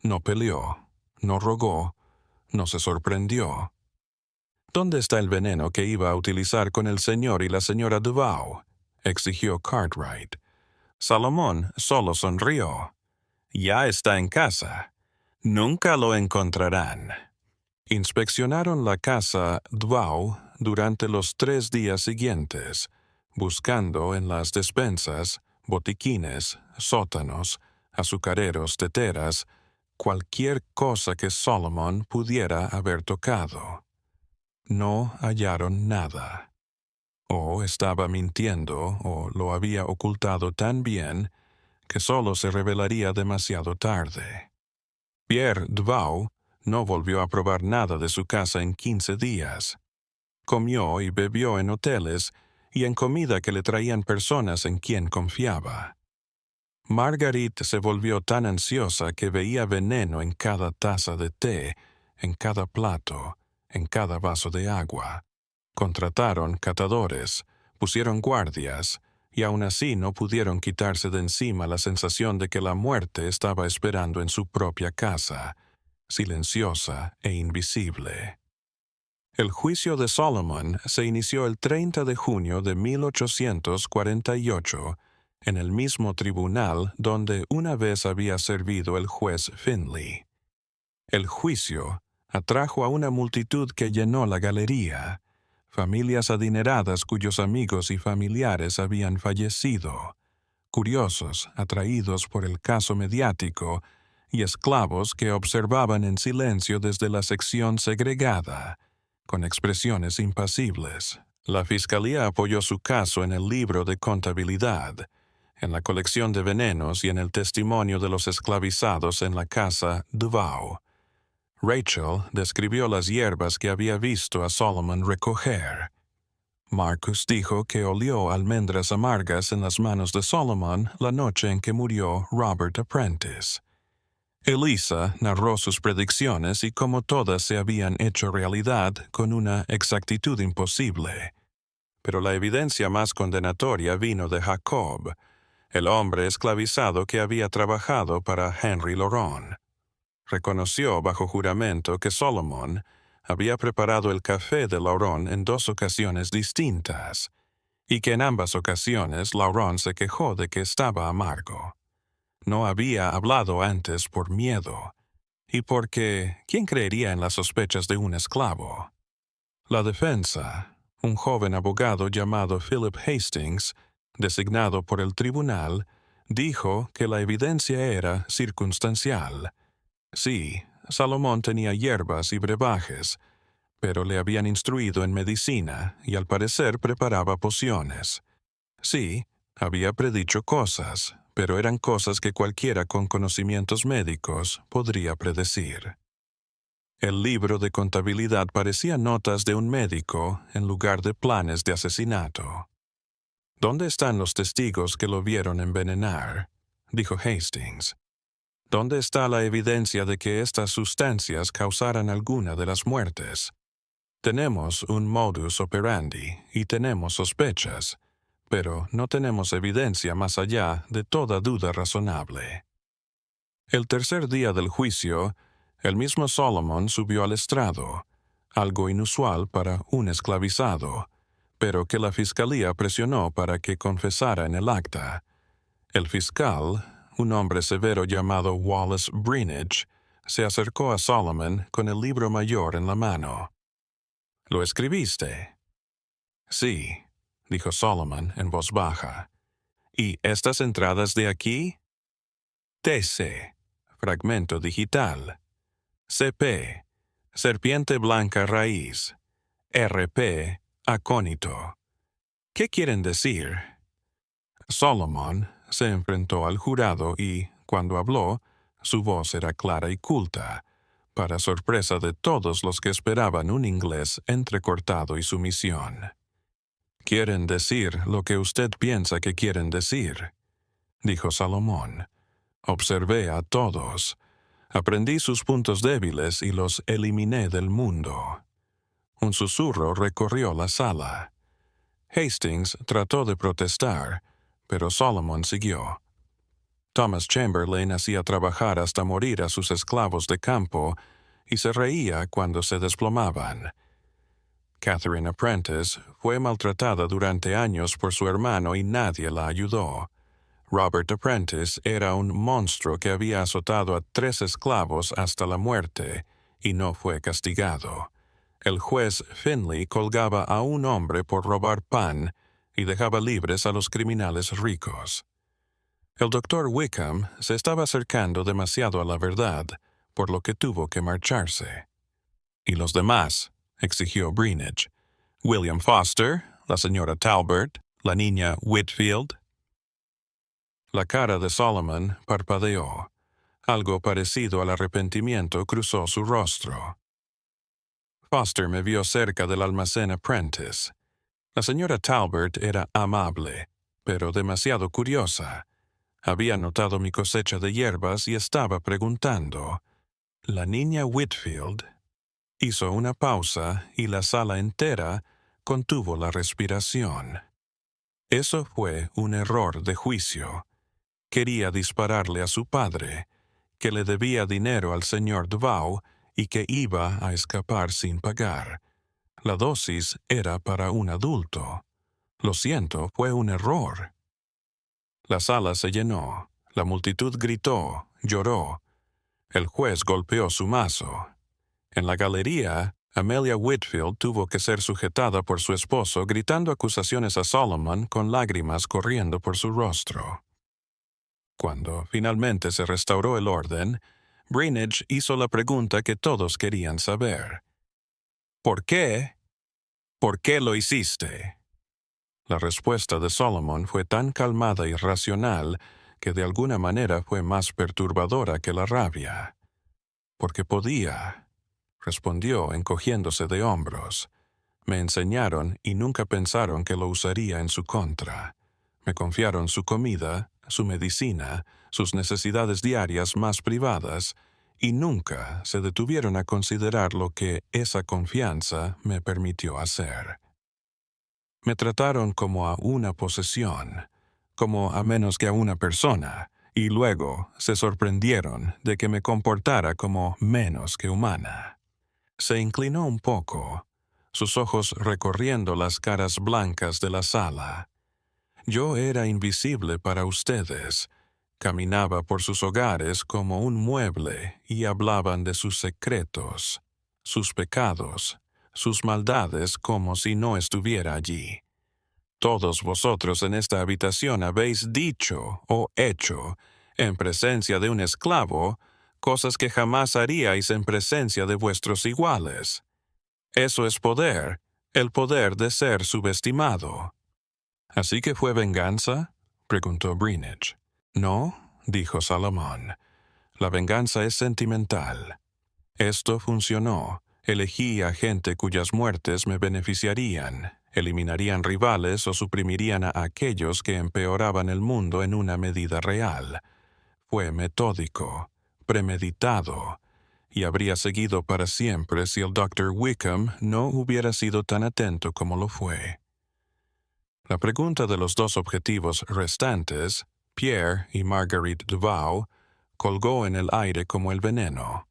No peleó, no rogó, no se sorprendió. ¿Dónde está el veneno que iba a utilizar con el señor y la señora Duval?, exigió Cartwright. Salomón solo sonrió. Ya está en casa. Nunca lo encontrarán. Inspeccionaron la casa Duval durante los 3 días siguientes, buscando en las despensas, botiquines, sótanos, azucareros, teteras, cualquier cosa que Solomon pudiera haber tocado. No hallaron nada. O estaba mintiendo o lo había ocultado tan bien que solo se revelaría demasiado tarde. Pierre Duval no volvió a probar nada de su casa en 15 días. Comió y bebió en hoteles y en comida que le traían personas en quien confiaba. Marguerite se volvió tan ansiosa que veía veneno en cada taza de té, en cada plato, en cada vaso de agua. Contrataron catadores, pusieron guardias, y aún así no pudieron quitarse de encima la sensación de que la muerte estaba esperando en su propia casa, silenciosa e invisible. El juicio de Solomon se inició el 30 de junio de 1848 en el mismo tribunal donde una vez había servido el juez Finley. El juicio atrajo a una multitud que llenó la galería, familias adineradas cuyos amigos y familiares habían fallecido, curiosos atraídos por el caso mediático y esclavos que observaban en silencio desde la sección segregada, con expresiones impasibles. La fiscalía apoyó su caso en el libro de contabilidad, en la colección de venenos y en el testimonio de los esclavizados en la casa Duval. Rachel describió las hierbas que había visto a Solomon recoger. Marcus dijo que olió almendras amargas en las manos de Solomon la noche en que murió Robert Apprentice. Elisa narró sus predicciones y cómo todas se habían hecho realidad con una exactitud imposible. Pero la evidencia más condenatoria vino de Jacob, el hombre esclavizado que había trabajado para Henry Laurent. Reconoció bajo juramento que Solomon había preparado el café de Laurent en 2 ocasiones distintas, y que en ambas ocasiones Laurent se quejó de que estaba amargo. No había hablado antes por miedo, y porque ¿quién creería en las sospechas de un esclavo? La defensa, un joven abogado llamado Philip Hastings, designado por el tribunal, dijo que la evidencia era circunstancial. Sí, Salomón tenía hierbas y brebajes, pero le habían instruido en medicina y al parecer preparaba pociones. Sí, había predicho cosas, pero eran cosas que cualquiera con conocimientos médicos podría predecir. El libro de contabilidad parecía notas de un médico en lugar de planes de asesinato. ¿Dónde están los testigos que lo vieron envenenar?, dijo Hastings. ¿Dónde está la evidencia de que estas sustancias causaran alguna de las muertes? Tenemos un modus operandi y tenemos sospechas, pero no tenemos evidencia más allá de toda duda razonable. El tercer día del juicio, el mismo Solomon subió al estrado, algo inusual para un esclavizado, pero que la fiscalía presionó para que confesara en el acta. El fiscal, un hombre severo llamado Wallace Brinage, se acercó a Solomon con el libro mayor en la mano. ¿Lo escribiste? Sí, dijo Solomon en voz baja. ¿Y estas entradas de aquí? TC, fragmento digital. CP, serpiente blanca raíz. RP, acónito. ¿Qué quieren decir? Solomon se enfrentó al jurado y, cuando habló, su voz era clara y culta, para sorpresa de todos los que esperaban un inglés entrecortado y sumisión. «Quieren decir lo que usted piensa que quieren decir», dijo Salomón. «Observé a todos. Aprendí sus puntos débiles y los eliminé del mundo». Un susurro recorrió la sala. Hastings trató de protestar, pero Solomon siguió. Thomas Chamberlain hacía trabajar hasta morir a sus esclavos de campo y se reía cuando se desplomaban. Catherine Apprentice fue maltratada durante años por su hermano y nadie la ayudó. Robert Apprentice era un monstruo que había azotado a 3 esclavos hasta la muerte y no fue castigado. El juez Finley colgaba a un hombre por robar pan y dejaba libres a los criminales ricos. El doctor Wickham se estaba acercando demasiado a la verdad, por lo que tuvo que marcharse. «¿Y los demás?», exigió Greenwich. «William Foster, la señora Talbert, la niña Whitfield». La cara de Solomon parpadeó. Algo parecido al arrepentimiento cruzó su rostro. Foster me vio cerca del almacén Apprentice. La señora Talbert era amable, pero demasiado curiosa. Había notado mi cosecha de hierbas y estaba preguntando. La niña Whitfield hizo una pausa y la sala entera contuvo la respiración. Eso fue un error de juicio. Quería dispararle a su padre, que le debía dinero al señor Duval y que iba a escapar sin pagar. La dosis era para un adulto. Lo siento, fue un error. La sala se llenó. La multitud gritó, lloró. El juez golpeó su mazo. En la galería, Amelia Whitfield tuvo que ser sujetada por su esposo gritando acusaciones a Solomon con lágrimas corriendo por su rostro. Cuando finalmente se restauró el orden, Greenwich hizo la pregunta que todos querían saber. «¿Por qué? ¿Por qué lo hiciste?» La respuesta de Solomon fue tan calmada y racional que de alguna manera fue más perturbadora que la rabia. «Porque podía», respondió encogiéndose de hombros. «Me enseñaron y nunca pensaron que lo usaría en su contra. Me confiaron su comida, su medicina, sus necesidades diarias más privadas, y nunca se detuvieron a considerar lo que esa confianza me permitió hacer. Me trataron como a una posesión, como a menos que a una persona, y luego se sorprendieron de que me comportara como menos que humana». Se inclinó un poco, sus ojos recorriendo las caras blancas de la sala. «Yo era invisible para ustedes. Caminaba por sus hogares como un mueble y hablaban de sus secretos, sus pecados, sus maldades como si no estuviera allí. Todos vosotros en esta habitación habéis dicho o hecho, en presencia de un esclavo, cosas que jamás haríais en presencia de vuestros iguales. Eso es poder, el poder de ser subestimado». «¿Así que fue venganza?», preguntó Greenwich. «No», dijo Salomón. «La venganza es sentimental. Esto funcionó. Elegí a gente cuyas muertes me beneficiarían, eliminarían rivales o suprimirían a aquellos que empeoraban el mundo en una medida real. Fue metódico, premeditado, y habría seguido para siempre si el Dr. Wickham no hubiera sido tan atento como lo fue». La pregunta de los 2 objetivos restantes, Pierre y Marguerite Duval, colgó en el aire como el veneno.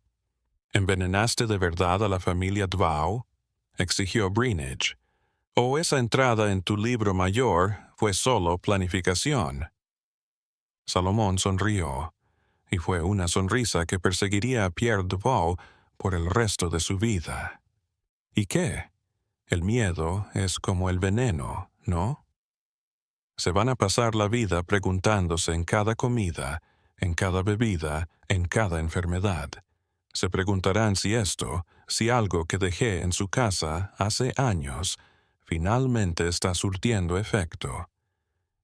«¿Envenenaste de verdad a la familia Duval?», exigió Greenwich. «¿O esa entrada en tu libro mayor fue solo planificación?» Salomón sonrió, y fue una sonrisa que perseguiría a Pierre Duval por el resto de su vida. ¿Y qué? El miedo es como el veneno, ¿no? Se van a pasar la vida preguntándose en cada comida, en cada bebida, en cada enfermedad. Se preguntarán si algo que dejé en su casa hace años, finalmente está surtiendo efecto.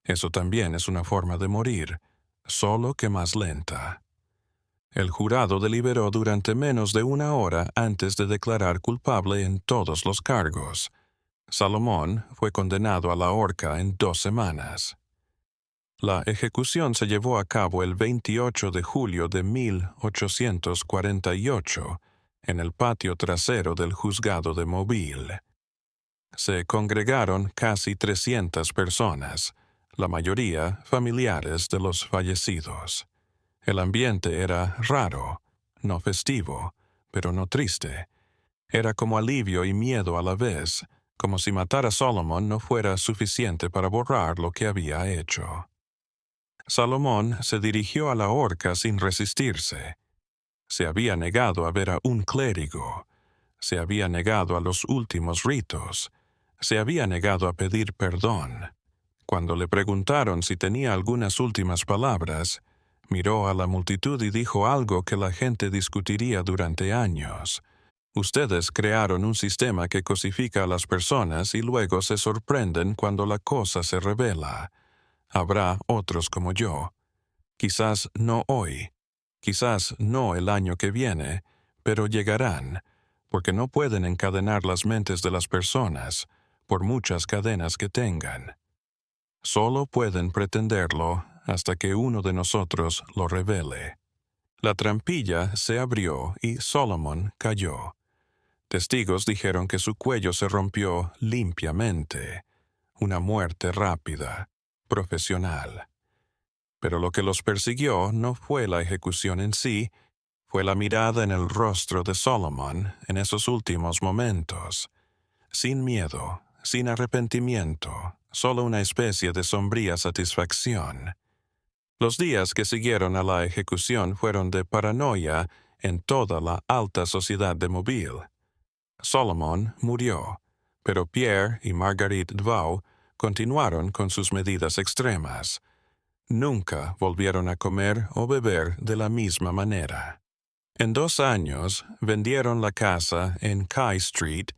Eso también es una forma de morir, solo que más lenta. El jurado deliberó durante menos de una hora antes de declarar culpable en todos los cargos. Salomón fue condenado a la horca en 2 semanas. La ejecución se llevó a cabo el 28 de julio de 1848 en el patio trasero del juzgado de Mobile. Se congregaron casi 300 personas, la mayoría familiares de los fallecidos. El ambiente era raro, no festivo, pero no triste. Era como alivio y miedo a la vez, como si matar a Solomon no fuera suficiente para borrar lo que había hecho. Salomón se dirigió a la horca sin resistirse. Se había negado a ver a un clérigo. Se había negado a los últimos ritos. Se había negado a pedir perdón. Cuando le preguntaron si tenía algunas últimas palabras, miró a la multitud y dijo algo que la gente discutiría durante años. Ustedes crearon un sistema que cosifica a las personas y luego se sorprenden cuando la cosa se revela. Habrá otros como yo. Quizás no hoy, quizás no el año que viene, pero llegarán, porque no pueden encadenar las mentes de las personas, por muchas cadenas que tengan. Solo pueden pretenderlo hasta que uno de nosotros lo revele. La trampilla se abrió y Solomon cayó. Testigos dijeron que su cuello se rompió limpiamente, una muerte rápida, profesional. Pero lo que los persiguió no fue la ejecución en sí, fue la mirada en el rostro de Solomon en esos últimos momentos. Sin miedo, sin arrepentimiento, solo una especie de sombría satisfacción. Los días que siguieron a la ejecución fueron de paranoia en toda la alta sociedad de Mobile. Solomon murió, pero Pierre y Marguerite Dvau continuaron con sus medidas extremas. Nunca volvieron a comer o beber de la misma manera. En 2 años vendieron la casa en Kai Street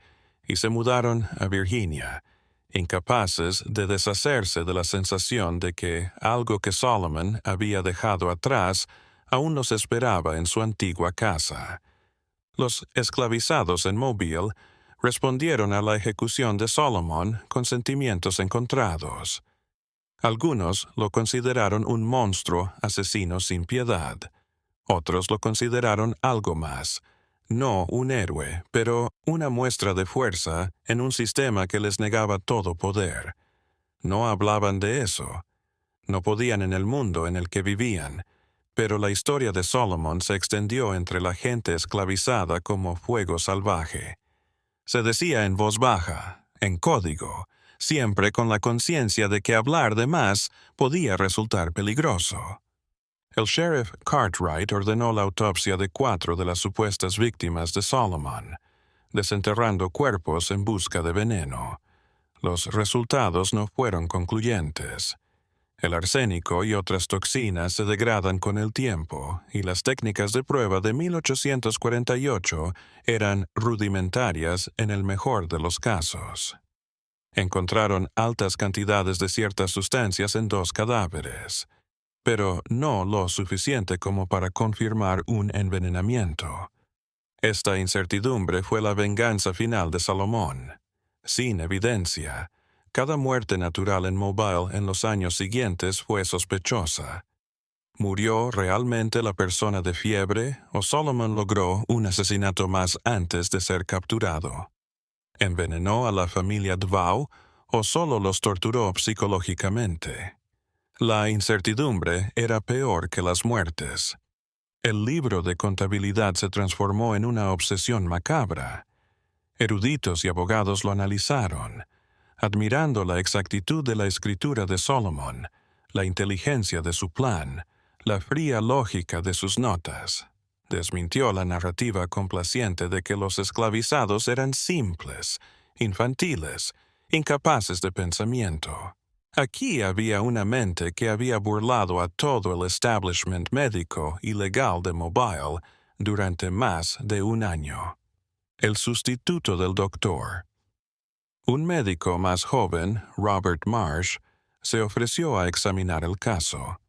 y se mudaron a Virginia, incapaces de deshacerse de la sensación de que algo que Solomon había dejado atrás aún los esperaba en su antigua casa. Los esclavizados en Mobile respondieron a la ejecución de Solomon con sentimientos encontrados. Algunos lo consideraron un monstruo asesino sin piedad. Otros lo consideraron algo más, no un héroe, pero una muestra de fuerza en un sistema que les negaba todo poder. No hablaban de eso. No podían en el mundo en el que vivían, pero la historia de Solomon se extendió entre la gente esclavizada como fuego salvaje. Se decía en voz baja, en código, siempre con la conciencia de que hablar de más podía resultar peligroso. El sheriff Cartwright ordenó la autopsia de 4 de las supuestas víctimas de Solomon, desenterrando cuerpos en busca de veneno. Los resultados no fueron concluyentes. El arsénico y otras toxinas se degradan con el tiempo, y las técnicas de prueba de 1848 eran rudimentarias en el mejor de los casos. Encontraron altas cantidades de ciertas sustancias en 2 cadáveres, pero no lo suficiente como para confirmar un envenenamiento. Esta incertidumbre fue la venganza final de Salomón. Sin evidencia, cada muerte natural en Mobile en los años siguientes fue sospechosa. ¿Murió realmente la persona de fiebre o Solomon logró un asesinato más antes de ser capturado? ¿Envenenó a la familia Dvau o solo los torturó psicológicamente? La incertidumbre era peor que las muertes. El libro de contabilidad se transformó en una obsesión macabra. Eruditos y abogados lo analizaron, admirando la exactitud de la escritura de Solomon, la inteligencia de su plan, la fría lógica de sus notas. Desmintió la narrativa complaciente de que los esclavizados eran simples, infantiles, incapaces de pensamiento. Aquí había una mente que había burlado a todo el establishment médico y legal de Mobile durante más de un año. El sustituto del doctor. Un médico más joven, Robert Marsh, se ofreció a examinar el caso.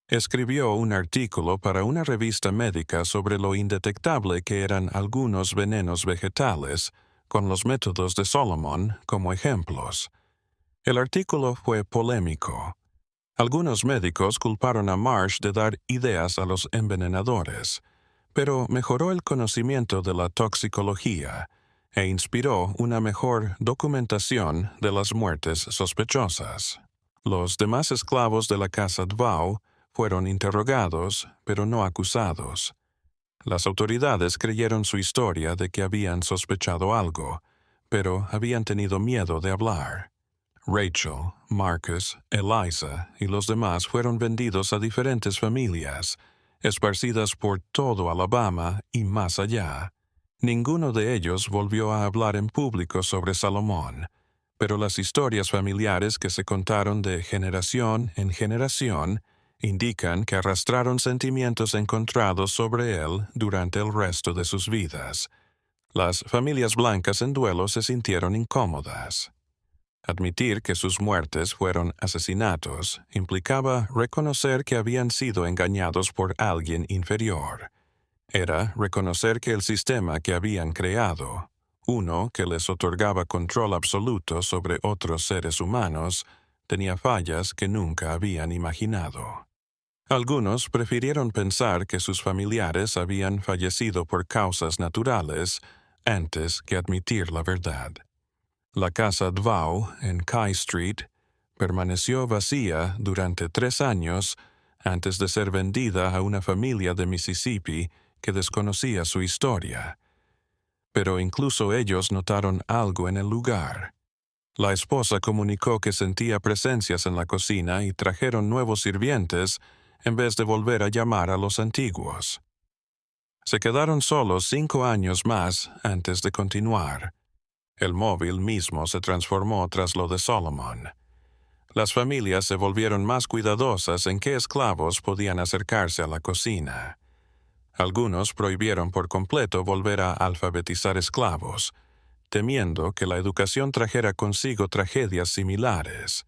Escribió un artículo para una revista médica sobre lo indetectable que eran algunos venenos vegetales, con los métodos de Solomon como ejemplos. El artículo fue polémico. Algunos médicos culparon a Marsh de dar ideas a los envenenadores, pero mejoró el conocimiento de la toxicología e inspiró una mejor documentación de las muertes sospechosas. Los demás esclavos de la casa Dvau fueron interrogados, pero no acusados. Las autoridades creyeron su historia de que habían sospechado algo, pero habían tenido miedo de hablar. Rachel, Marcus, Eliza y los demás fueron vendidos a diferentes familias, esparcidas por todo Alabama y más allá. Ninguno de ellos volvió a hablar en público sobre Salomón, pero las historias familiares que se contaron de generación en generación indican que arrastraron sentimientos encontrados sobre él durante el resto de sus vidas. Las familias blancas en duelo se sintieron incómodas. Admitir que sus muertes fueron asesinatos implicaba reconocer que habían sido engañados por alguien inferior. Era reconocer que el sistema que habían creado, uno que les otorgaba control absoluto sobre otros seres humanos, tenía fallas que nunca habían imaginado. Algunos prefirieron pensar que sus familiares habían fallecido por causas naturales antes que admitir la verdad. La casa Dvau, en Kai Street, permaneció vacía durante 3 años antes de ser vendida a una familia de Mississippi que desconocía su historia. Pero incluso ellos notaron algo en el lugar. La esposa comunicó que sentía presencias en la cocina y trajeron nuevos sirvientes en vez de volver a llamar a los antiguos. Se quedaron solos 5 años más antes de continuar. El móvil mismo se transformó tras lo de Solomon. Las familias se volvieron más cuidadosas en qué esclavos podían acercarse a la cocina. Algunos prohibieron por completo volver a alfabetizar esclavos, temiendo que la educación trajera consigo tragedias similares.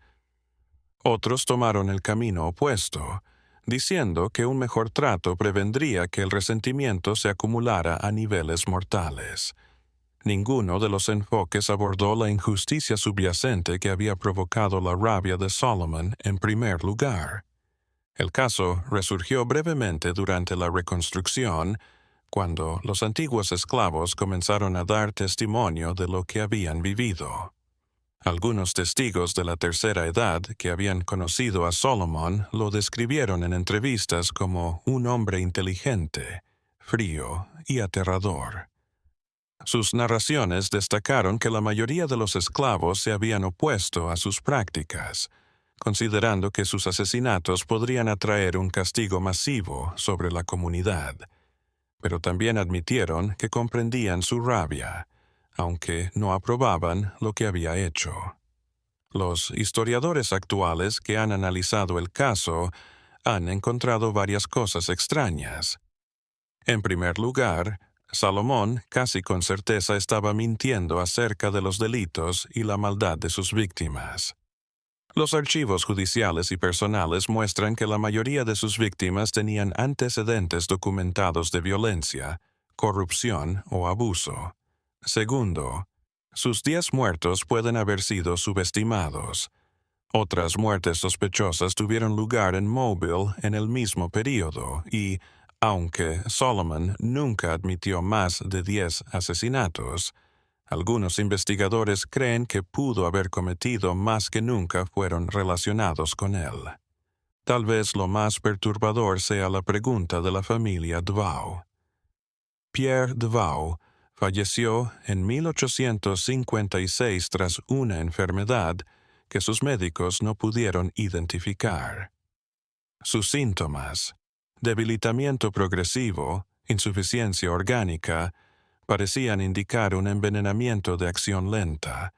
Otros tomaron el camino opuesto, diciendo que un mejor trato prevendría que el resentimiento se acumulara a niveles mortales. Ninguno de los enfoques abordó la injusticia subyacente que había provocado la rabia de Solomon en primer lugar. El caso resurgió brevemente durante la Reconstrucción, cuando los antiguos esclavos comenzaron a dar testimonio de lo que habían vivido. Algunos testigos de la tercera edad que habían conocido a Solomon lo describieron en entrevistas como un hombre inteligente, frío y aterrador. Sus narraciones destacaron que la mayoría de los esclavos se habían opuesto a sus prácticas, considerando que sus asesinatos podrían atraer un castigo masivo sobre la comunidad. Pero también admitieron que comprendían su rabia, aunque no aprobaban lo que había hecho. Los historiadores actuales que han analizado el caso han encontrado varias cosas extrañas. En primer lugar, Salomón casi con certeza estaba mintiendo acerca de los delitos y la maldad de sus víctimas. Los archivos judiciales y personales muestran que la mayoría de sus víctimas tenían antecedentes documentados de violencia, corrupción o abuso. Segundo, sus 10 muertos pueden haber sido subestimados. Otras muertes sospechosas tuvieron lugar en Mobile en el mismo período y, aunque Solomon nunca admitió más de 10 asesinatos, algunos investigadores creen que pudo haber cometido más que nunca fueron relacionados con él. Tal vez lo más perturbador sea la pregunta de la familia Dvau. Pierre Dvau falleció en 1856 tras una enfermedad que sus médicos no pudieron identificar. Sus síntomas: debilitamiento progresivo, insuficiencia orgánica, parecían indicar un envenenamiento de acción lenta.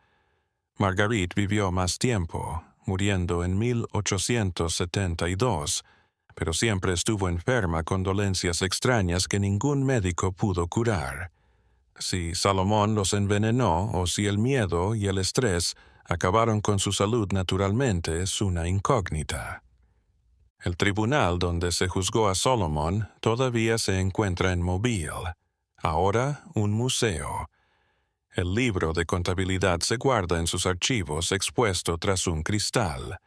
Marguerite vivió más tiempo, muriendo en 1872, pero siempre estuvo enferma con dolencias extrañas que ningún médico pudo curar. Si Salomón los envenenó o si el miedo y el estrés acabaron con su salud naturalmente es una incógnita. El tribunal donde se juzgó a Salomón todavía se encuentra en Mobile, ahora un museo. El libro de contabilidad se guarda en sus archivos expuesto tras un cristal.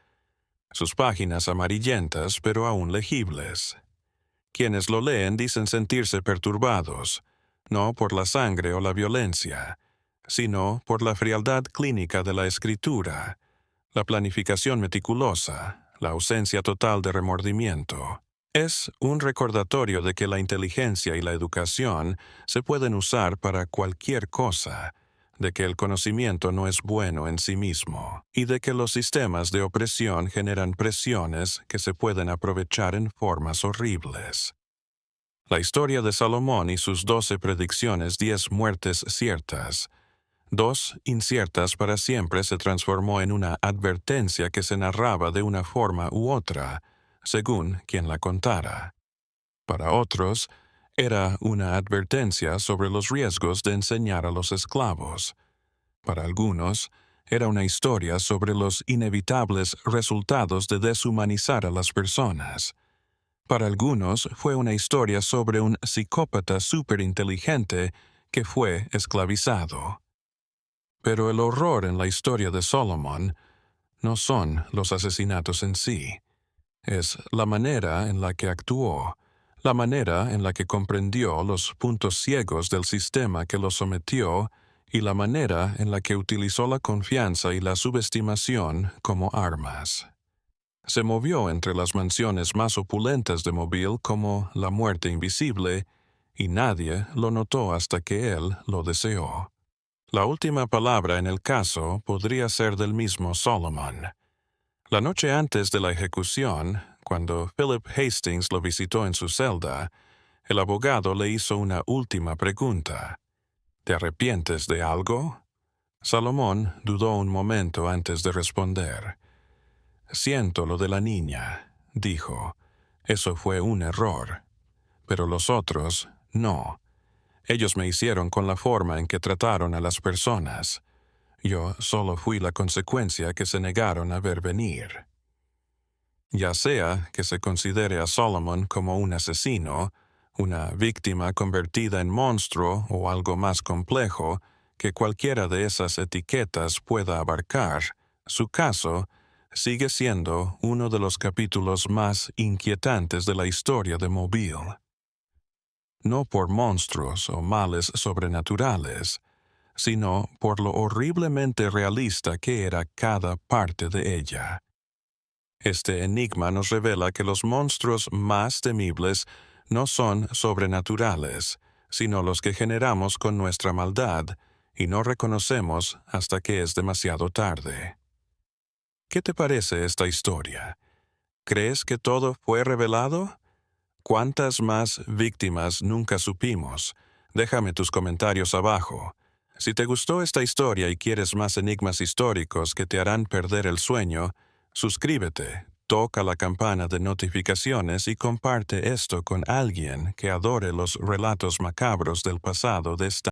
Sus páginas amarillentas pero aún legibles. Quienes lo leen dicen sentirse perturbados, no por la sangre o la violencia, sino por la frialdad clínica de la escritura, la planificación meticulosa, la ausencia total de remordimiento. Es un recordatorio de que la inteligencia y la educación se pueden usar para cualquier cosa, de que el conocimiento no es bueno en sí mismo, y de que los sistemas de opresión generan presiones que se pueden aprovechar en formas horribles. La historia de Salomón y sus 12 predicciones, 10 muertes ciertas, 2 inciertas para siempre, se transformó en una advertencia que se narraba de una forma u otra, según quien la contara. Para otros, era una advertencia sobre los riesgos de enseñar a los esclavos. Para algunos, era una historia sobre los inevitables resultados de deshumanizar a las personas. Para algunos, fue una historia sobre un psicópata superinteligente que fue esclavizado. Pero el horror en la historia de Salomón no son los asesinatos en sí. Es la manera en la que actuó, la manera en la que comprendió los puntos ciegos del sistema que lo sometió y la manera en la que utilizó la confianza y la subestimación como armas. Se movió entre las mansiones más opulentas de Mobile como la muerte invisible, y nadie lo notó hasta que él lo deseó. La última palabra en el caso podría ser del mismo Salomón. La noche antes de la ejecución, cuando Philip Hastings lo visitó en su celda, el abogado le hizo una última pregunta. ¿Te arrepientes de algo? Salomón dudó un momento antes de responder. Siento lo de la niña, dijo. Eso fue un error. Pero los otros, no. Ellos me hicieron con la forma en que trataron a las personas. Yo solo fui la consecuencia que se negaron a ver venir. Ya sea que se considere a Salomón como un asesino, una víctima convertida en monstruo o algo más complejo que cualquiera de esas etiquetas pueda abarcar, su caso sigue siendo uno de los capítulos más inquietantes de la historia de Mobile. No por monstruos o males sobrenaturales, sino por lo horriblemente realista que era cada parte de ella. Este enigma nos revela que los monstruos más temibles no son sobrenaturales, sino los que generamos con nuestra maldad y no reconocemos hasta que es demasiado tarde. ¿Qué te parece esta historia? ¿Crees que todo fue revelado? ¿Cuántas más víctimas nunca supimos? Déjame tus comentarios abajo. Si te gustó esta historia y quieres más enigmas históricos que te harán perder el sueño, suscríbete, toca la campana de notificaciones y comparte esto con alguien que adore los relatos macabros del pasado de esta